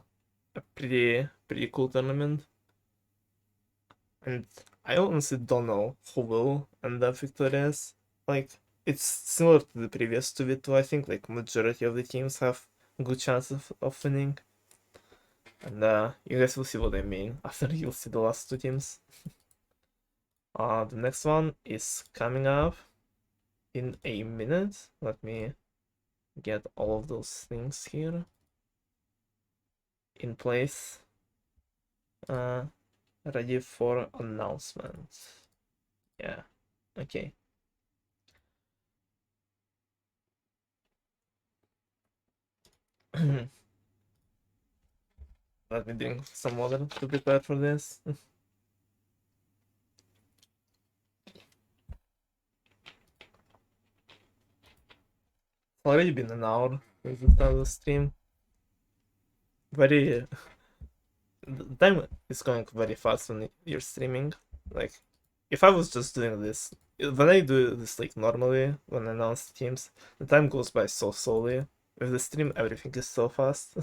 pretty cool tournament, and I honestly don't know who will end up victorious. Like, it's similar to the previous 2v2. I think like majority of the teams have good chance of winning. And you guys will see what I mean after you'll see the last two teams. The next one is coming up in a minute. Let me get all of those things here in place. Ready for announcement. Yeah, okay. Let me drink some water to prepare for this. It's already been an hour since the start of the stream. Very. The time is going very fast when you're streaming. Like, if I was just doing this, when I do this like normally, when I announce teams, the time goes by so slowly. With the stream, everything is so fast.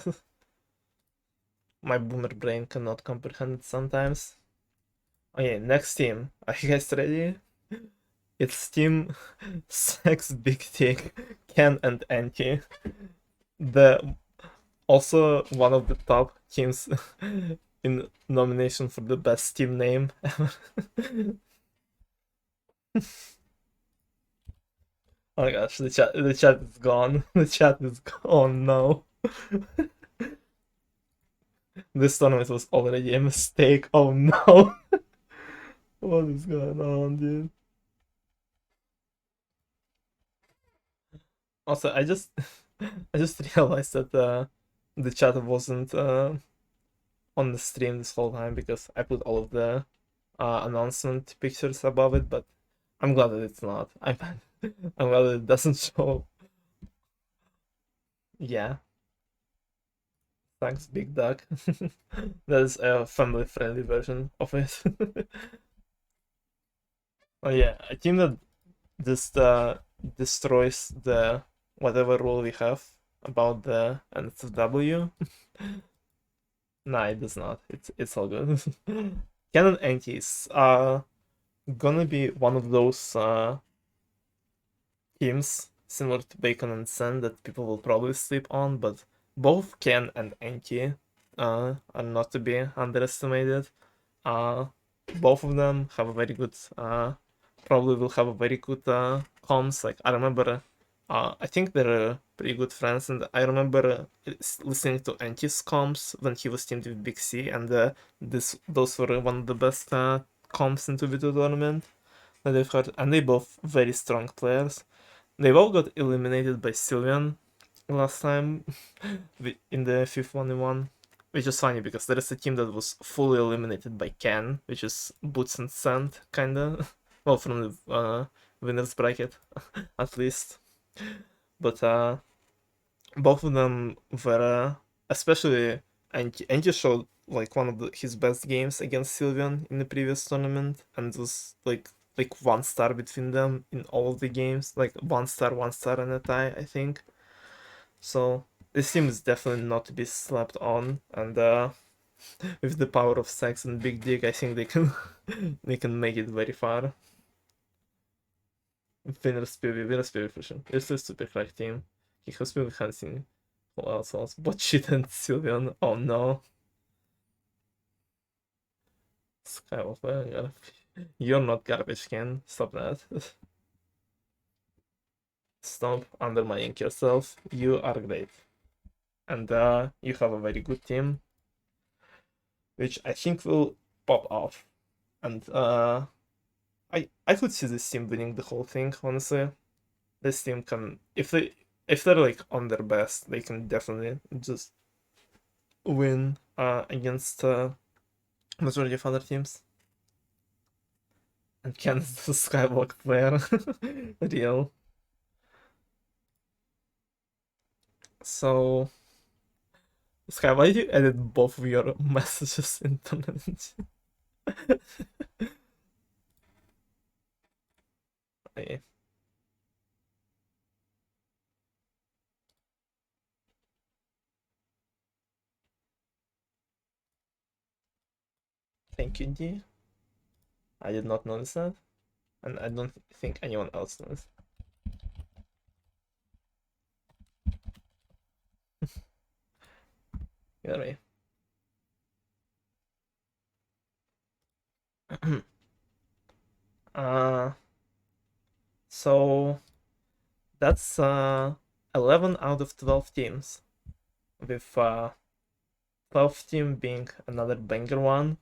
My boomer brain cannot comprehend it sometimes. Okay, next team. Are you guys ready? It's team Sex, Big Dick, Ken, and Anti. The also one of the top teams in nomination for the best team name ever. Oh my gosh, the chat is gone. The chat is gone. No. This tournament was already a mistake. Oh no. What is going on, dude? Also, I just realized that the chat wasn't on the stream this whole time because I put all of the announcement pictures above it, but I'm glad that it's not. I'm glad that it doesn't show. Yeah. Thanks, Big Duck. That is a family-friendly version of it. Oh yeah, a team that just destroys the whatever rule we have about the NSFW. Nah, it does not. It's all good. Canon Yankees are gonna be one of those teams similar to Bacon and Sen that people will probably sleep on, but both Ken and Enki are not to be underestimated. Both of them have a very good, probably will have a very good comms. Like I remember, I think they're pretty good friends, and I remember listening to Enki's comms when he was teamed with Big C, and those were one of the best comms into the tournament that they've heard, and they both very strong players. They both got eliminated by Sylveon last time in the 5th 1v1, which is funny because there is a team that was fully eliminated by Ken, which is Boots and Sand, kinda. Well, from the winner's bracket, at least. But both of them were, especially Angie showed like one of his best games against Sylveon in the previous tournament, and was like 1 star between them in all of the games, like 1 star, 1 star, and a tie, I think. So this team is definitely not to be slept on, and with the power of Sex and Big Dick, I think they can they can make it very far. Winners PvP for sure. It's a super crack team. He has been enhancing all else, but shit and Sylveon. Oh no. Skye², you're not garbage can. Stop that. Stop undermining yourself. You are great. And you have a very good team, which I think will pop off. And I could see this team winning the whole thing, honestly. This team can, if they're like on their best, they can definitely just win against majority of other teams. And Ken is the Skywalk player. Real. So Skye, why did you edit both of your messages in tournament? Okay. Thank you, D. I did not notice that, and I don't think anyone else knows. Either way. So that's 11 out of 12 teams, with 12th team being another banger one,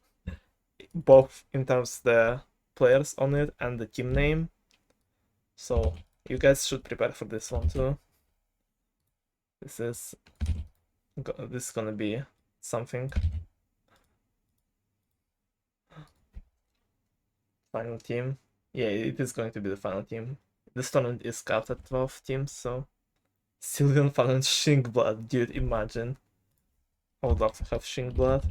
both in terms of the players on it and the team name. So you guys should prepare for this one too. This is This is gonna be something. Final team. Yeah, it is going to be the final team. This tournament is capped at 12 teams, so Sylveon final Shingblood, dude, imagine. I would love to have Shingblood.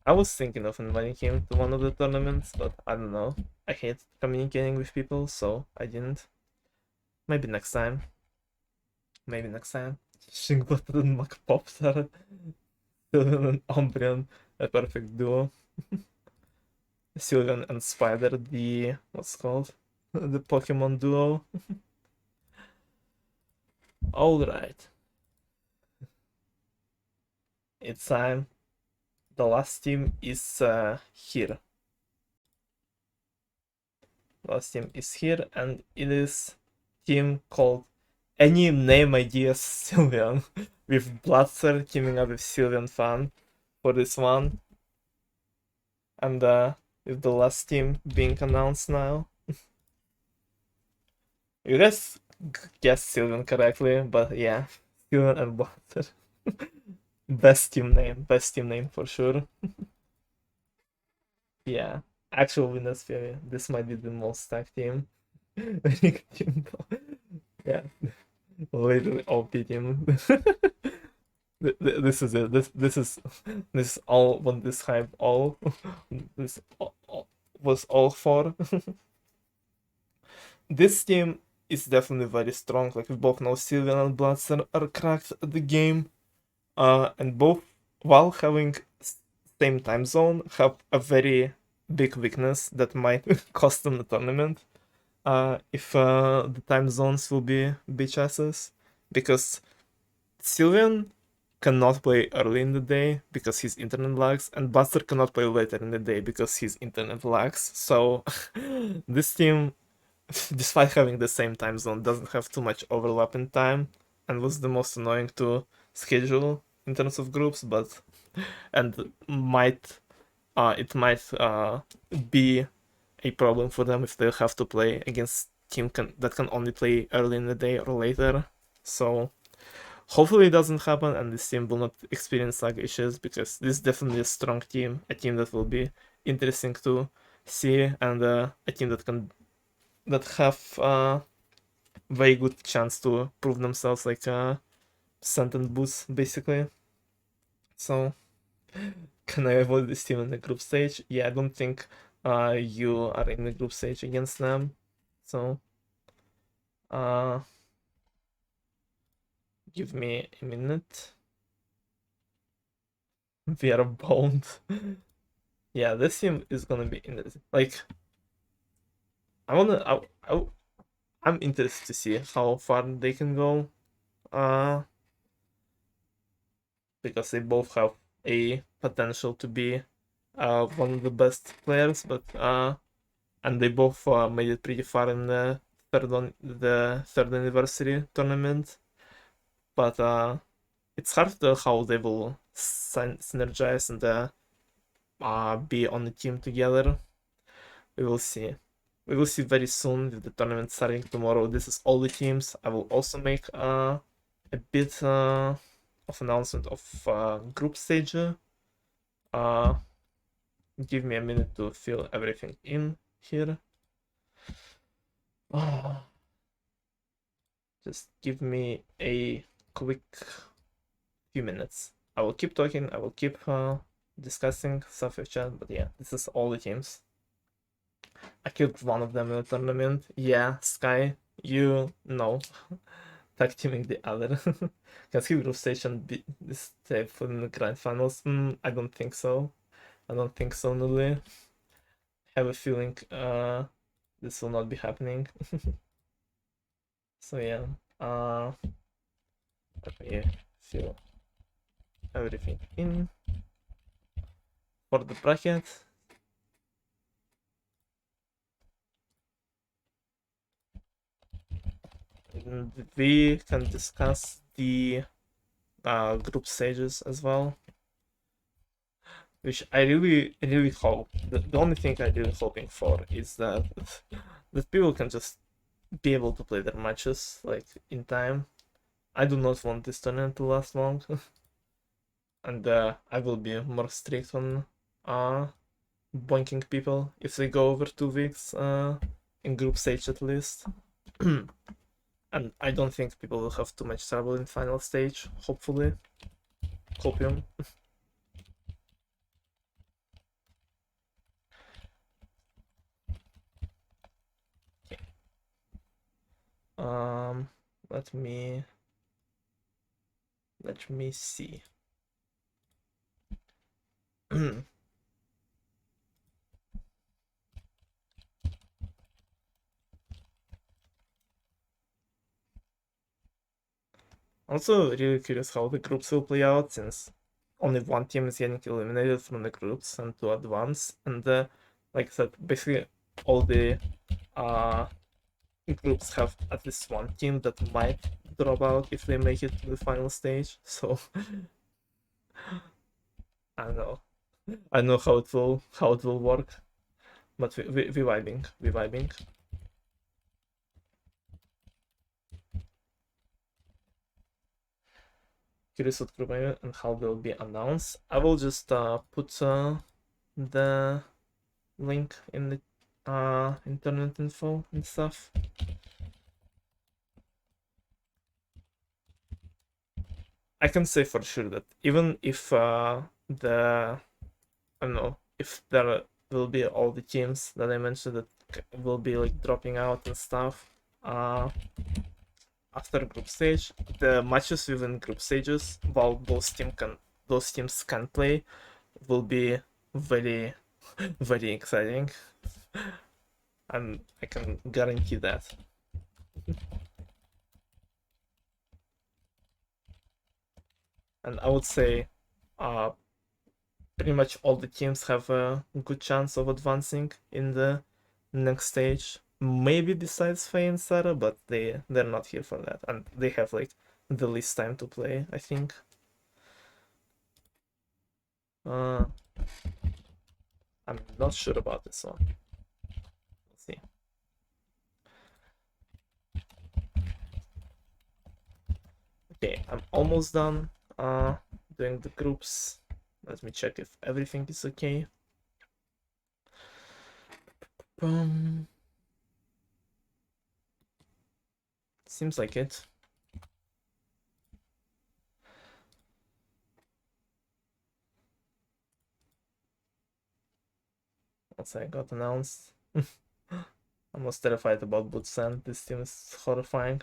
I was thinking of inviting him to one of the tournaments, but I don't know. I hate communicating with people, so I didn't. Maybe next time. Maybe next time. Shingblood and Makpopter. Sylveon and Umbreon, a perfect duo. Sylveon and Spider, the what's called? The Pokemon duo. Alright. It's time. The last team is here. Last team is here, and it is team called Any Name Ideas Sylveon, with Bloodster teaming up with Sylveon Fan for this one. And with the last team being announced now. You guys guessed Sylveon correctly, but yeah, Sylveon and Bloodster. Best team name for sure. Yeah, actual winners theory. This might be the most stacked team. Yeah, literally OP team. This is it. This is all what this hype all this was all for. This team is definitely very strong. Like we both know, Sylveon and Bloodster are cracked at the game. And both, while having same time zone, have a very big weakness that might cost them the tournament. If the time zones will be bitch asses, because Sylveon cannot play early in the day because his internet lags, and Buster cannot play later in the day because his internet lags. So this team, despite having the same time zone, doesn't have too much overlap in time, and was the most annoying to schedule in terms of groups, but and might it might be a problem for them if they have to play against team that can only play early in the day or later. So hopefully it doesn't happen and this team will not experience lag issues, because this is definitely a strong team, a team that will be interesting to see, and a team that have very good chance to prove themselves, like sentence boost basically. So can I avoid this team in the group stage? Yeah, I don't think you are in the group stage against them. So give me a minute. We are bound. Yeah, this team is gonna be interesting. Like I'm interested to see how far they can go. Because they both have a potential to be one of the best players, but and they both made it pretty far in the third anniversary tournament. But it's hard to tell how they will synergize and be on the team together. We will see. We will see very soon with the tournament starting tomorrow. This is all the teams. I will also make a bit of announcement of group stage. Give me a minute to fill everything in here. Just give me a quick few minutes. I will keep talking. I will keep discussing stuff with chat. But yeah, this is all the teams. I killed one of them in the tournament. Yeah, Skye, you know. Tag teaming the other. Can skip group stage and beat this tape for the grand finals? I don't think so. I don't think so, Nuli. Have a feeling this will not be happening. So yeah, okay, fill everything in for the bracket. And we can discuss the group stages as well, which I really hope. The only thing I'm really hoping for is that people can just be able to play their matches like in time, I do not want this tournament to last long. And I will be more strict on boinking people if they go over 2 weeks in group stage at least. And I don't think people will have too much trouble in final stage, hopefully. Hopium. Okay. Let me see. Also really curious how the groups will play out, since only one team is getting eliminated from the groups and to advance, and like I said, basically all the groups have at least one team that might drop out if they make it to the final stage. So I don't know. I don't know how it will work, but we vibing. Curious what group I'm in and how they'll be announced. I will just put the link in the internet info and stuff. I can say for sure that even if I don't know, if there will be all the teams that I mentioned that will be like dropping out and stuff after group stage, the matches within group stages, while those teams can play, will be very very exciting, and I can guarantee that. And I would say pretty much all the teams have a good chance of advancing in the next stage. Maybe besides Faye and Sarah, but they're not here for that, and they have like the least time to play, I think. I'm not sure about this one. Let's see. Okay, I'm almost done doing the groups. Let me check if everything is okay. Seems like it. Once I got announced. I'm most terrified about Boot Sand. This team is horrifying.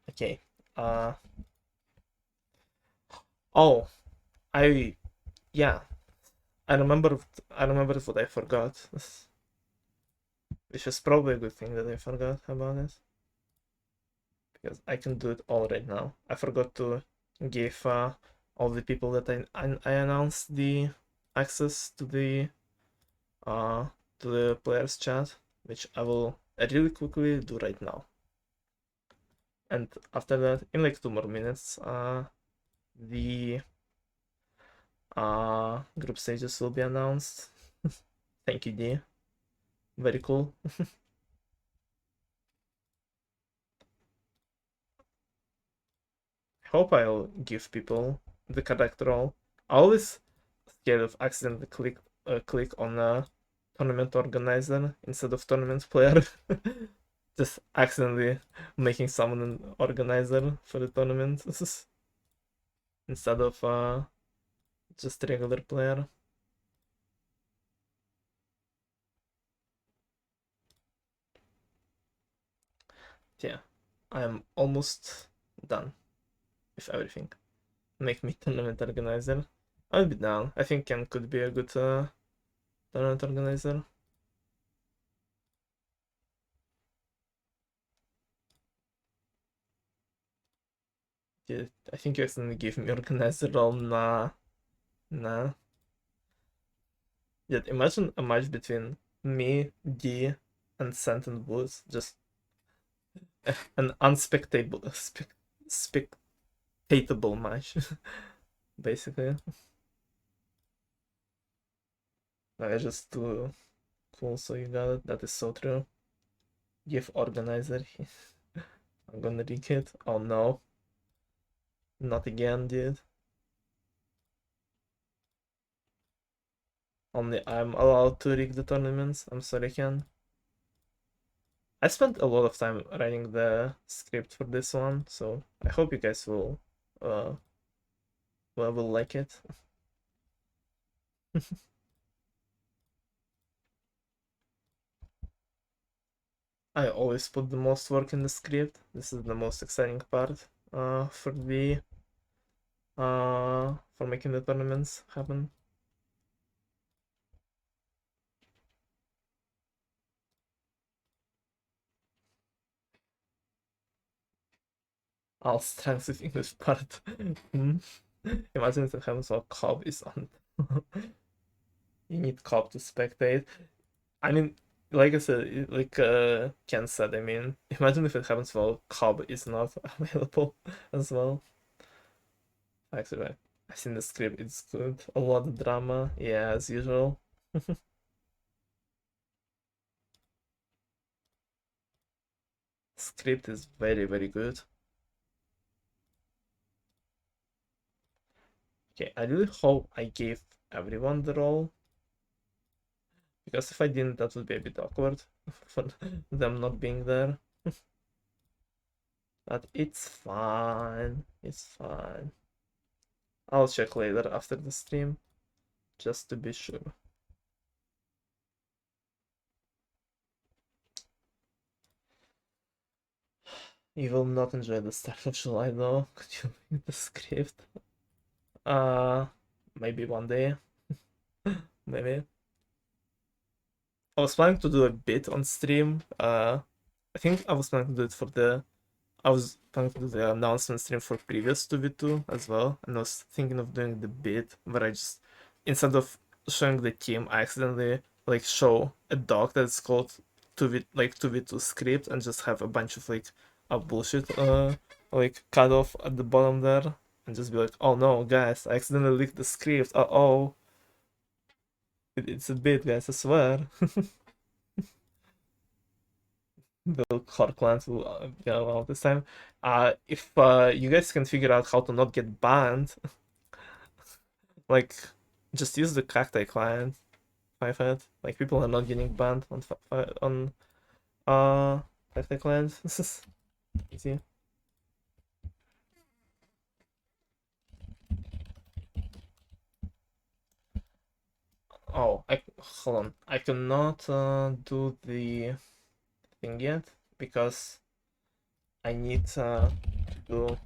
Okay. Oh, yeah. I remember what I forgot. Which is probably a good thing that I forgot about it. Because I can do it all right now. I forgot to give all the people that I announced the access to the players chat, which I will really quickly do right now. And after that, in like 2 more minutes, the group stages will be announced. Thank you, D. Very cool. I hope I'll give people the correct role. I always scared of accidentally click on a tournament organizer instead of tournament player. Just accidentally making someone an organizer for the tournament instead of just regular player. Yeah, I'm almost done with everything. Make me tournament organizer. I'll be down. I think Ken could be a good tournament organizer. Yeah, I think you accidentally gave me organizer role. Nah. Yet imagine a match between me, D, and Sant and Boots. Just an unspectatable spectatable match, basically. No, it's just too cool, so you got it. That is so true. Give organizer. I'm gonna rig it. Oh no. Not again, dude. Only I'm allowed to rig the tournaments. I'm sorry, Ken. I spent a lot of time writing the script for this one, so I hope you guys uh will like it. I always put the most work in the script. This is the most exciting part for making the tournaments happen. I'll strength with English part. Imagine if it happens while Cobb is on. You need Cobb to spectate. I mean, like I said, like Ken said, I mean, imagine if it happens while Cobb is not available as well. Actually, I've seen the script, it's good. A lot of drama, yeah, as usual. Script is very, very good. Okay, I really hope I gave everyone the role. Because if I didn't, that would be a bit awkward for them not being there. But it's fine. It's fine. I'll check later after the stream, just to be sure. You will not enjoy the start of July though. Could you read the script? Uh, maybe one day. Maybe. I was planning to do a bit on stream. I think I was planning to do it for the. I was planning to do the announcement stream for previous 2v2 as well, and I was thinking of doing the bit where I just, instead of showing the team, I accidentally like show a dog that's called 2v2 script and just have a bunch of like a bullshit like cut off at the bottom there and just be like, oh no guys, I accidentally leaked the script. Oh, it's a bit, guys, I swear. The core clans will be around this time. If you guys can figure out how to not get banned, like just use the cacti client 5 Like people are not getting banned on cacti client. This is easy. Oh, hold on. I cannot do the thing yet because I need to do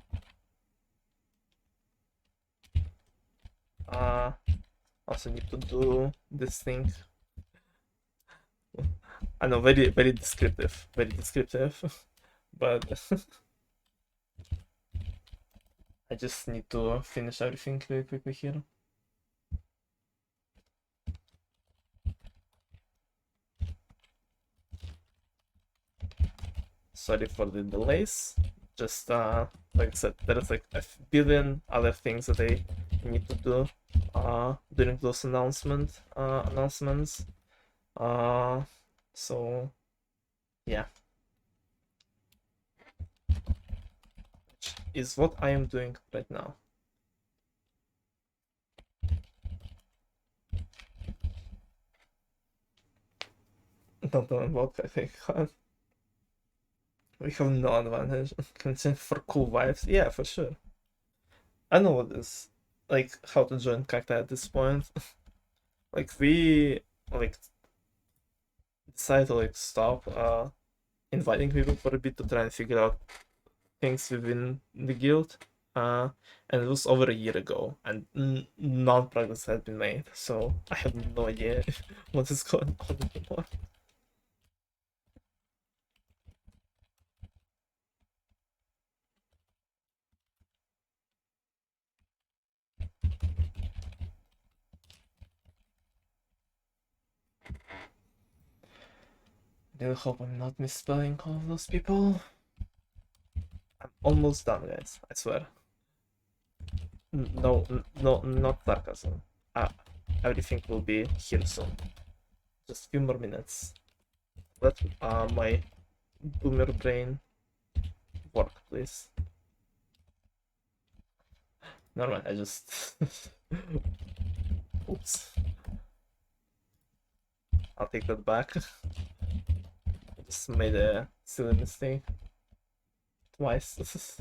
also need to do this thing. I know, very very descriptive, but I just need to finish everything really quickly here. Sorry for the delays. Just like I said, there's like a billion other things that I need to do during those announcements. So yeah, which is what I am doing right now. Don't know about I think. We have no advantage. Consent for cool vibes. Yeah, for sure. I know what is like how to join Cacti at this point. Like we like decided to like stop inviting people for a bit to try and figure out things within the guild. And it was over a year ago, and none progress had been made. So I have no idea what is going on anymore. I really hope I'm not misspelling all of those people. I'm almost done, guys. I swear. No, not sarcasm. everything will be here soon. Just a few more minutes. Let my boomer brain work, please. Never mind, I just... Oops. I'll take that back. I just made a silly mistake. Twice.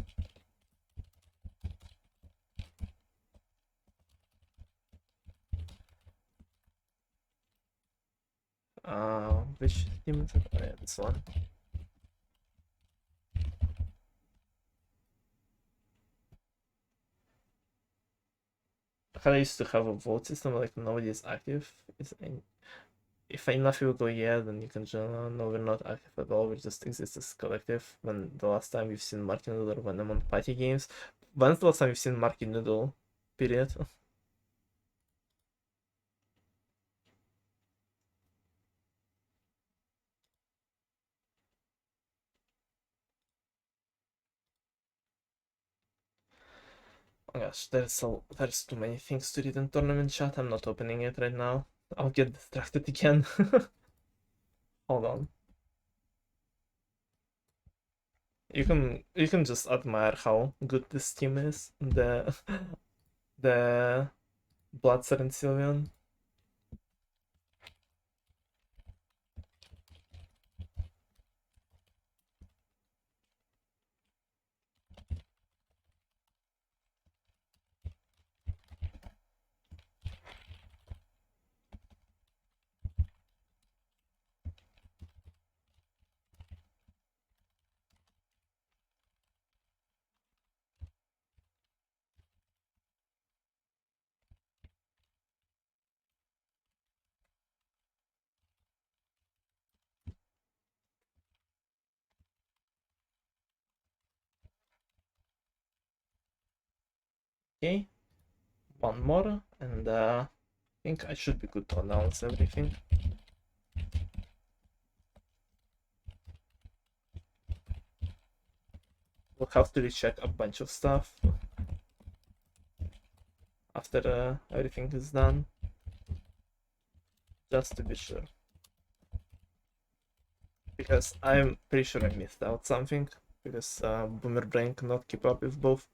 Which team is it? Oh yeah, this one. I used to have a vote system, like nobody is active. If enough people go yeah, then you can join. No, we're not active at all. We just exist as collective. When the last time you've seen Marky Noodle when I'm on party games? When's the last time you've seen Marky Noodle? Period. Oh gosh, there's too many things to read in tournament chat. I'm not opening it right now. I'll get distracted again. Hold on. You can just admire how good this team is. The Bloodser and Sylveon. Okay, one more, and I think I should be good to announce everything. We'll have to recheck a bunch of stuff after everything is done, just to be sure. Because I'm pretty sure I missed out something, because Boomer Brain cannot keep up with both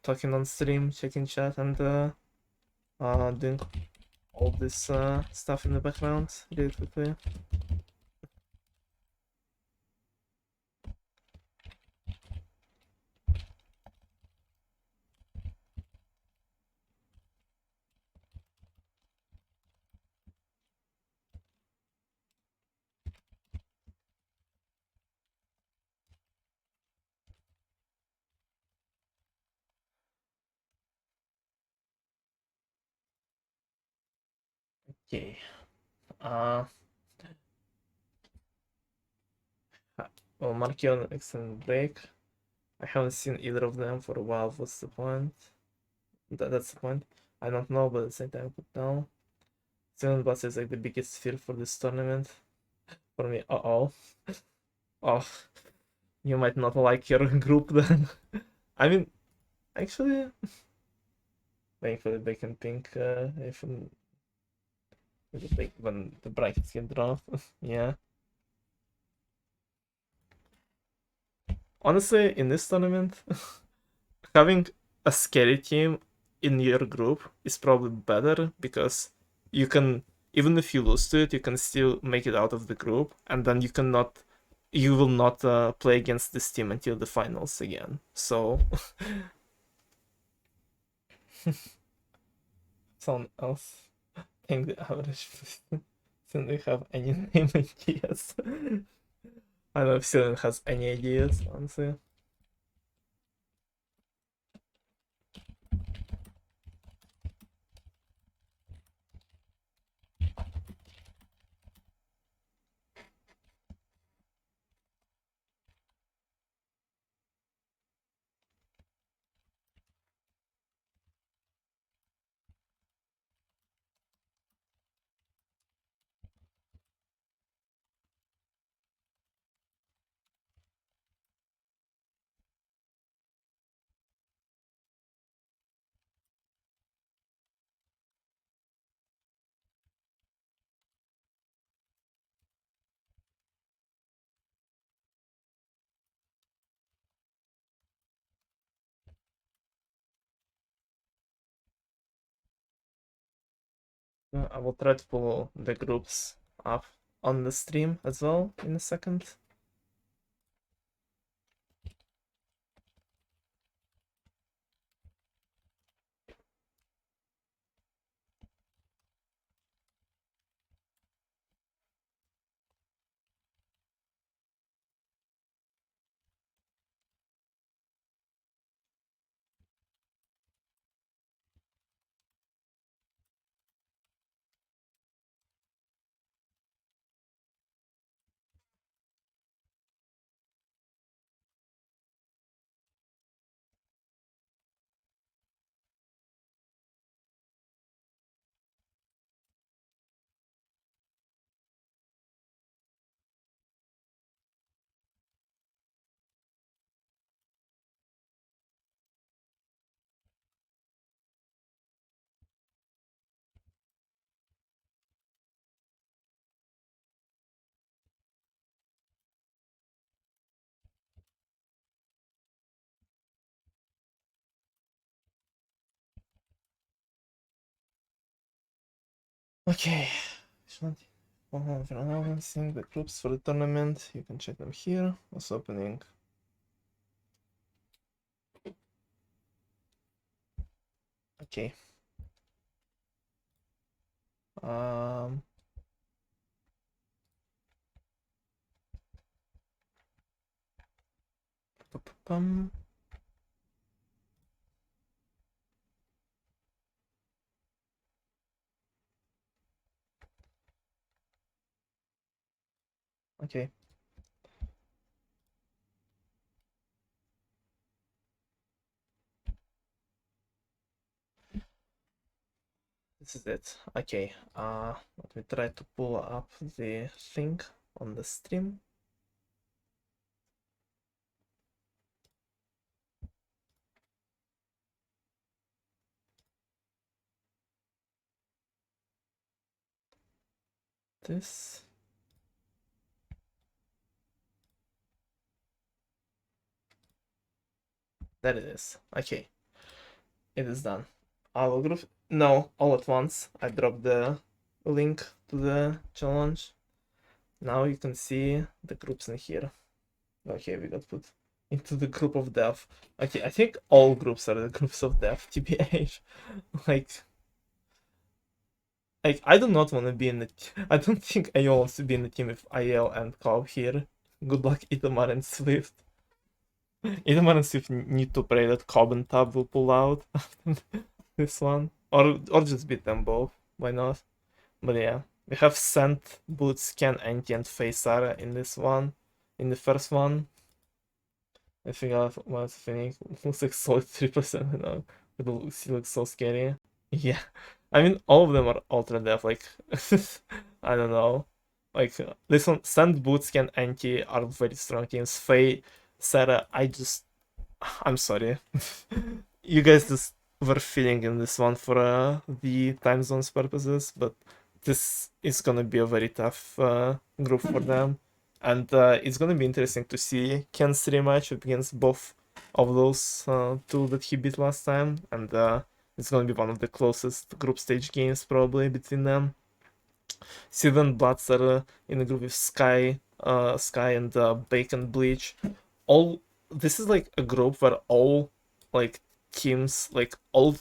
talking on stream, checking chat, and doing all this stuff in the background really quickly. Okay. Well, Markion and Excellent Break. I haven't seen either of them for a while. What's the point? That's the point. I don't know, but at the same time, put down. Silent Blast is like the biggest fear for this tournament. For me, oh. Oh, you might not like your group then. I mean, actually, thankfully they can pink if when the brackets get drawn. Yeah. Honestly, in this tournament, having a scary team in your group is probably better because you can, even if you lose to it, you can still make it out of the group, and then you will not play against this team until the finals again. So someone else think the average person they have any name ideas. I don't know if Silen has any ideas, honestly. I will try to pull the groups up on the stream as well in a second. Okay, if you're announcing the groups for the tournament, you can check them here. What's opening? Okay. Um. Pum. Okay. This is it. Okay. Let me try to pull up the thing on the stream. This. There it is. Okay. It is done. I will group. No, all at once. I dropped the link to the challenge. Now you can see the groups in here. Okay, we got put into the group of death. Okay, I think all groups are the groups of death, TBH. like, I do not want to be in the. I don't think anyone wants to be in the team with IL and Cobb here. Good luck, Itamar and Swift. Itamar and Swift need to pray that Cobb and Tab will pull out this one, or just beat them both. Why not? But yeah, we have Scent, Boots, Ken, Anti, and Faceara in this one. In the first one, I think I was thinking looks like solid 3%. You know, he looks so scary. Yeah, I mean all of them are ultra def. Like I don't know. Like this one, Sand, Boots, Ken, Anti are very strong teams. Faye, Sarah, I'm sorry. You guys just were feeling in this one for the time zones purposes, but this is gonna be a very tough group for them, and it's gonna be interesting to see Ken's rematch against both of those two that he beat last time, and it's gonna be one of the closest group stage games probably between them. Sylveon Bloods are in the group with Skye and Bacon Bleach. All this is like a group where all like teams, like all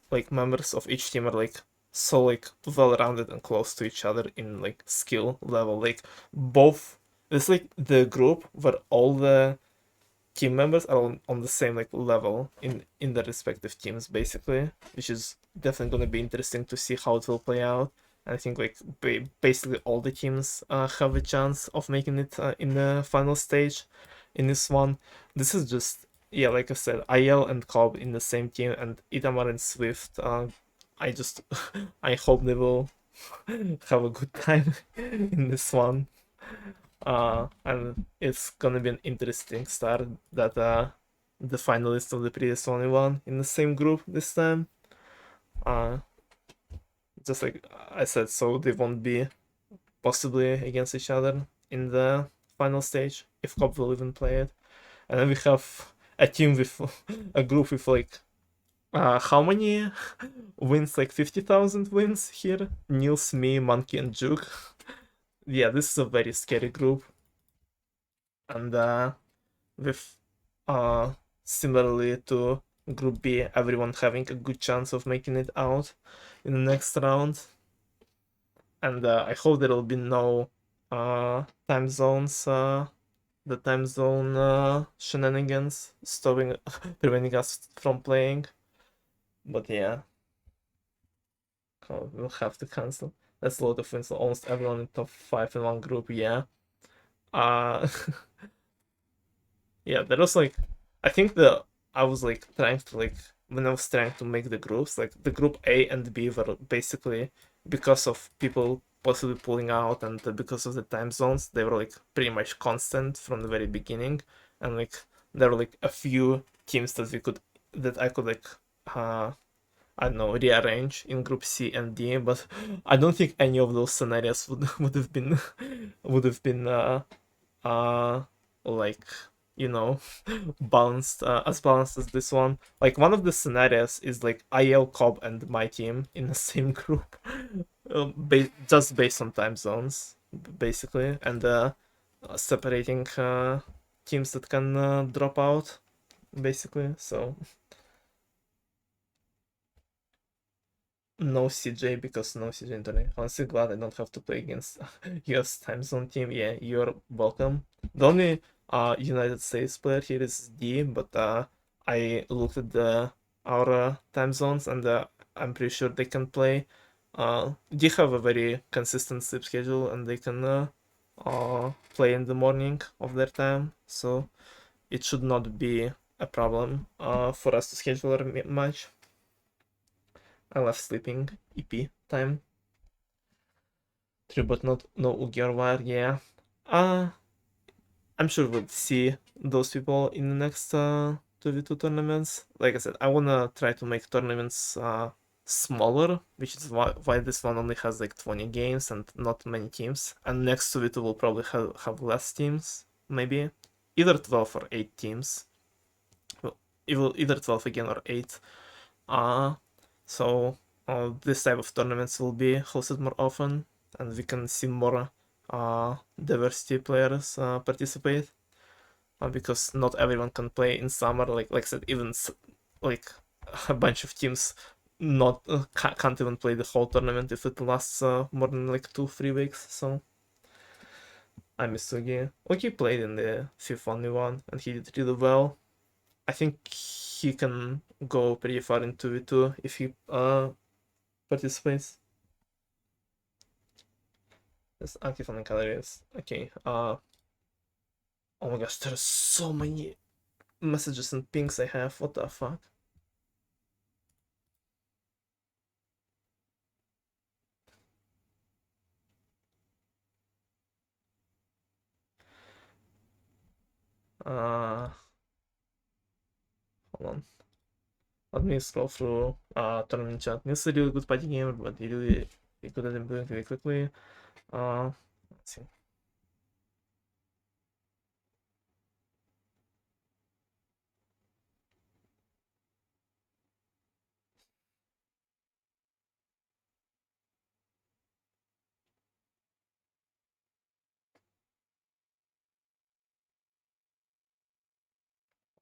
like members of each team are like so like well-rounded and close to each other in like skill level. Like both, it's like the group where all the team members are on the same like level in their respective teams basically, which is definitely going to be interesting to see how it will play out. I think like basically all the teams have a chance of making it in the final stage in this one. This is just, yeah, like I said, IL and Cobb in the same team, and Itamar and Swift. I just I hope they will have a good time in this one. And it's gonna be an interesting start that the finalists of the previous one won in the same group this time. Just like I said, so they won't be possibly against each other in the final stage if Cobb will even play it. And then we have a team with a group with like How many wins? Like 50,000 wins here? Nils, me, Monkey, and Juke. Yeah, this is a very scary group. And with similarly to Group B, everyone having a good chance of making it out in the next round. And I hope there will be no time zones, the time zone shenanigans stopping, preventing us from playing. But yeah, we'll have to cancel. That's a lot of wins. Almost everyone in top 5 in one group. Yeah. Uh, yeah. There was like, I think I was like trying to like when I was trying to make the groups, like the group A and B were basically because of people possibly pulling out and because of the time zones, they were like pretty much constant from the very beginning, and like there were like a few teams that I could like I don't know, rearrange in group C and D, but I don't think any of those scenarios would have been would have been uh like you know balanced as this one. Like one of the scenarios is like IL Cobb and my team in the same group, just based on time zones, basically, and separating teams that can drop out, basically. So no CJ because no CJ in tournament. Honestly, glad I don't have to play against US time zone team. Yeah, you're welcome. The only United States player here is D, but I looked at our time zones and I'm pretty sure they can play. They have a very consistent sleep schedule and they can play in the morning of their time, so it should not be a problem for us to schedule a match. I love sleeping EP time. True, but not no Ugyarwar, yeah. Uh I'm sure we'll see those people in the next 2v2 tournaments. Like I said, I wanna try to make tournaments smaller, which is why this one only has like 20 games and not many teams. And next 2v2 will probably have less teams, maybe. Either 12 or 8 teams. Well, either 12 again or 8. Uh so this type of tournaments will be hosted more often, and we can see more diversity players participate, because not everyone can play in summer. Like I said, even like a bunch of teams not can't even play the whole tournament if it lasts more than like 2-3 weeks. So I miss Sugi. Oki played in the fifth only one and he did really well. I think he can go pretty far in 2v2 if he participates. It's active on the calories. Okay. Oh my gosh, there's so many messages and pings I have. What the fuck? Uh, Hold on. Let me scroll through tournament chat. This is a really good party game, but you really good at improving very quickly. Let's see.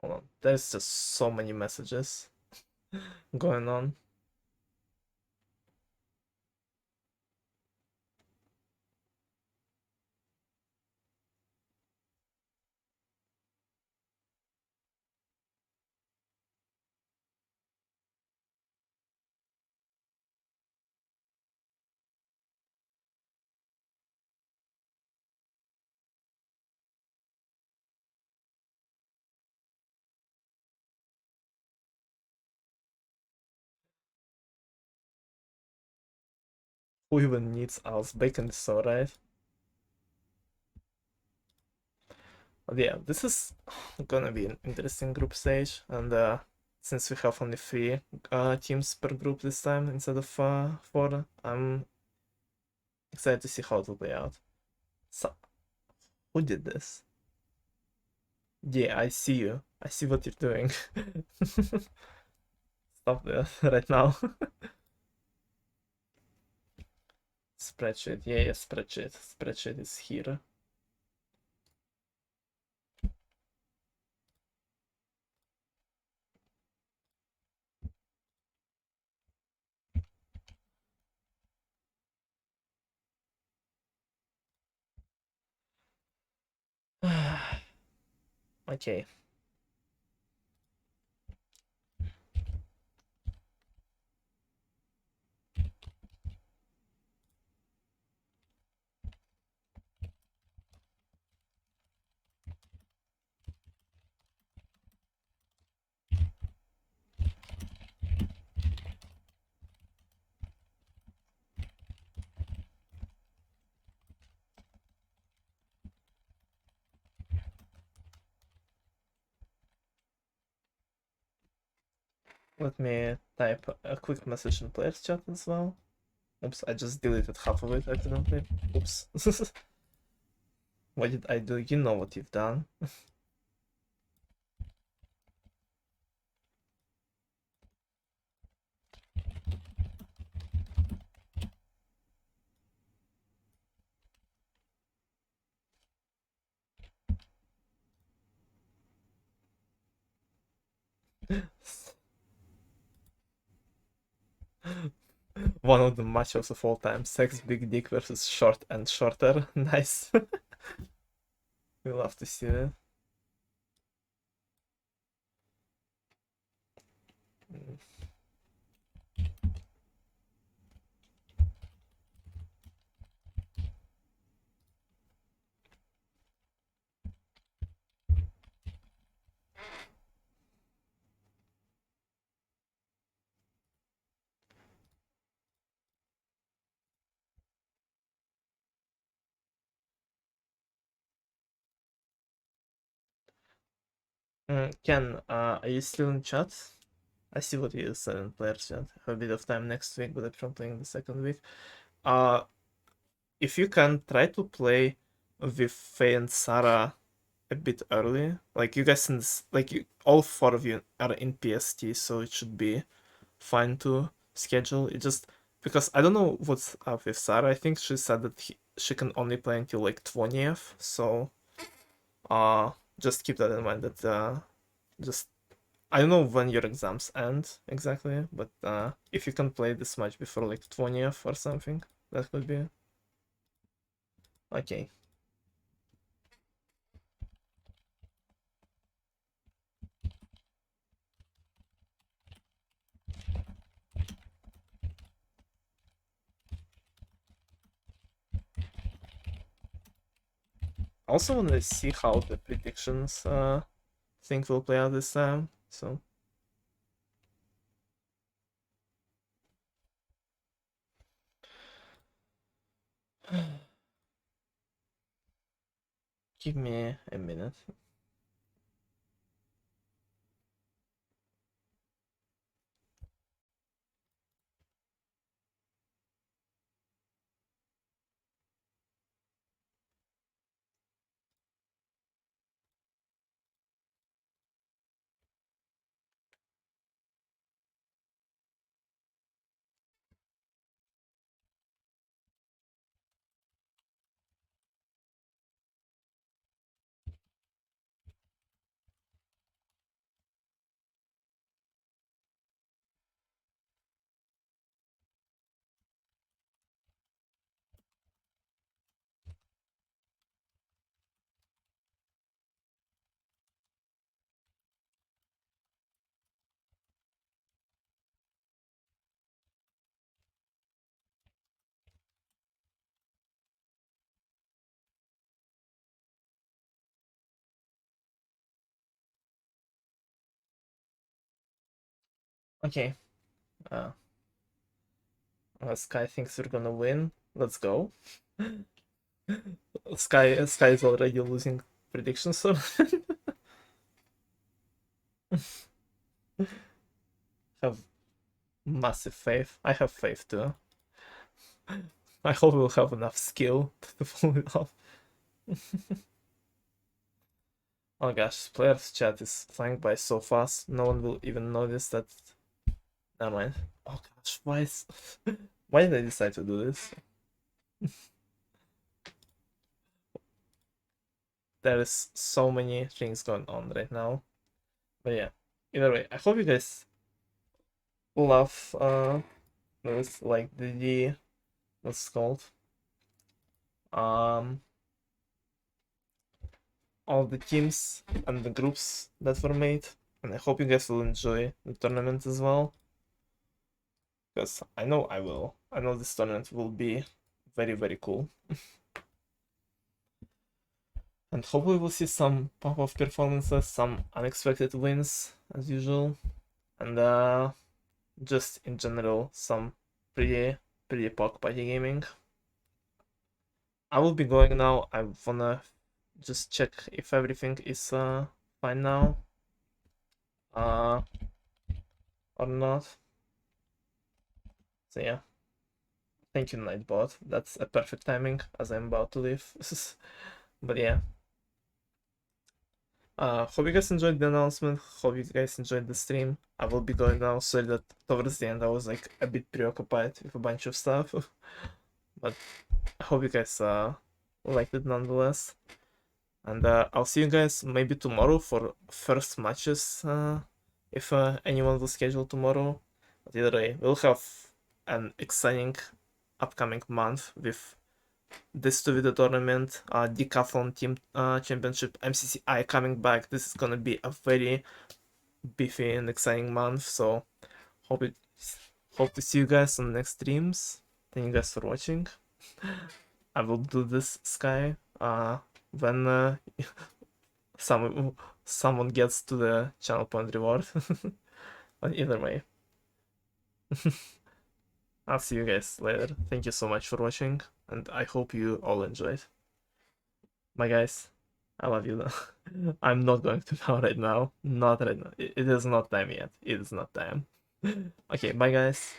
Hold on. There's just so many messages going on. Who even needs us? Bacon is so right. But yeah, this is gonna be an interesting group stage, and since we have only 3 teams per group this time instead of 4, I'm excited to see how it will play out. So, who did this? Yeah, I see you. I see what you're doing. stop there right now. Spreadsheet, yeah, spreadsheet. Spreadsheet is here. Okay. Let me type a quick message in players chat as well. Oops, I just deleted half of it accidentally. Oops. What did I do? You know what you've done. One of the matchups of all time. Sex Big Dick versus Short and Shorter. Nice. We love to see it. Ken, are you still in chat? I see what you said in player chat. Have a bit of time next week, but I'm from playing the second week. If you can, try to play with Faye and Sarah a bit early. Like you guys, all four of you are in PST, so it should be fine to schedule. It just because I don't know what's up with Sarah. I think she said that she can only play until like 20th. So just keep that in mind. That just I don't know when your exams end exactly, but if you can play this match before like 20th or something, that could be okay. I also want to see how the predictions thing will play out this time. So give me a minute. Okay. Skye thinks we're gonna win. Let's go. Skye is already losing predictions, so have massive faith. I have faith too. I hope we'll have enough skill to pull it off. Oh gosh, players chat is flying by so fast. No one will even notice that Never mind. Oh gosh, why did I decide to do this? There is so many things going on right now. But yeah, either way, I hope you guys love this, like the what's it called? Um all the teams and the groups that were made. And I hope you guys will enjoy the tournament as well. Because I know I will. I know this tournament will be very, very cool. And hopefully we'll see some pop-off performances, some unexpected wins as usual. And just in general, some pretty POC party gaming. I will be going now. I wanna just check if everything is fine now. Or not. So yeah. Thank you, Nightbot. That's a perfect timing as I'm about to leave. But yeah. Hope you guys enjoyed the announcement. Hope you guys enjoyed the stream. I will be going now. Sorry that towards the end I was like a bit preoccupied with a bunch of stuff. But I hope you guys liked it nonetheless. And I'll see you guys maybe tomorrow for first matches, if anyone will schedule tomorrow. But either way, we'll have an exciting upcoming month with this 2-video tournament, Decathlon Team Championship, MCCI coming back. This is gonna be a very beefy and exciting month. So hope to see you guys on the next streams. Thank you guys for watching. I will do this, Skye, when someone gets to the channel point reward. But either way, I'll see you guys later. Thank you so much for watching, and I hope you all enjoyed. Bye guys, I love you. I'm not going to now right now. Not right now. It is not time yet. It is not time. Okay, bye guys.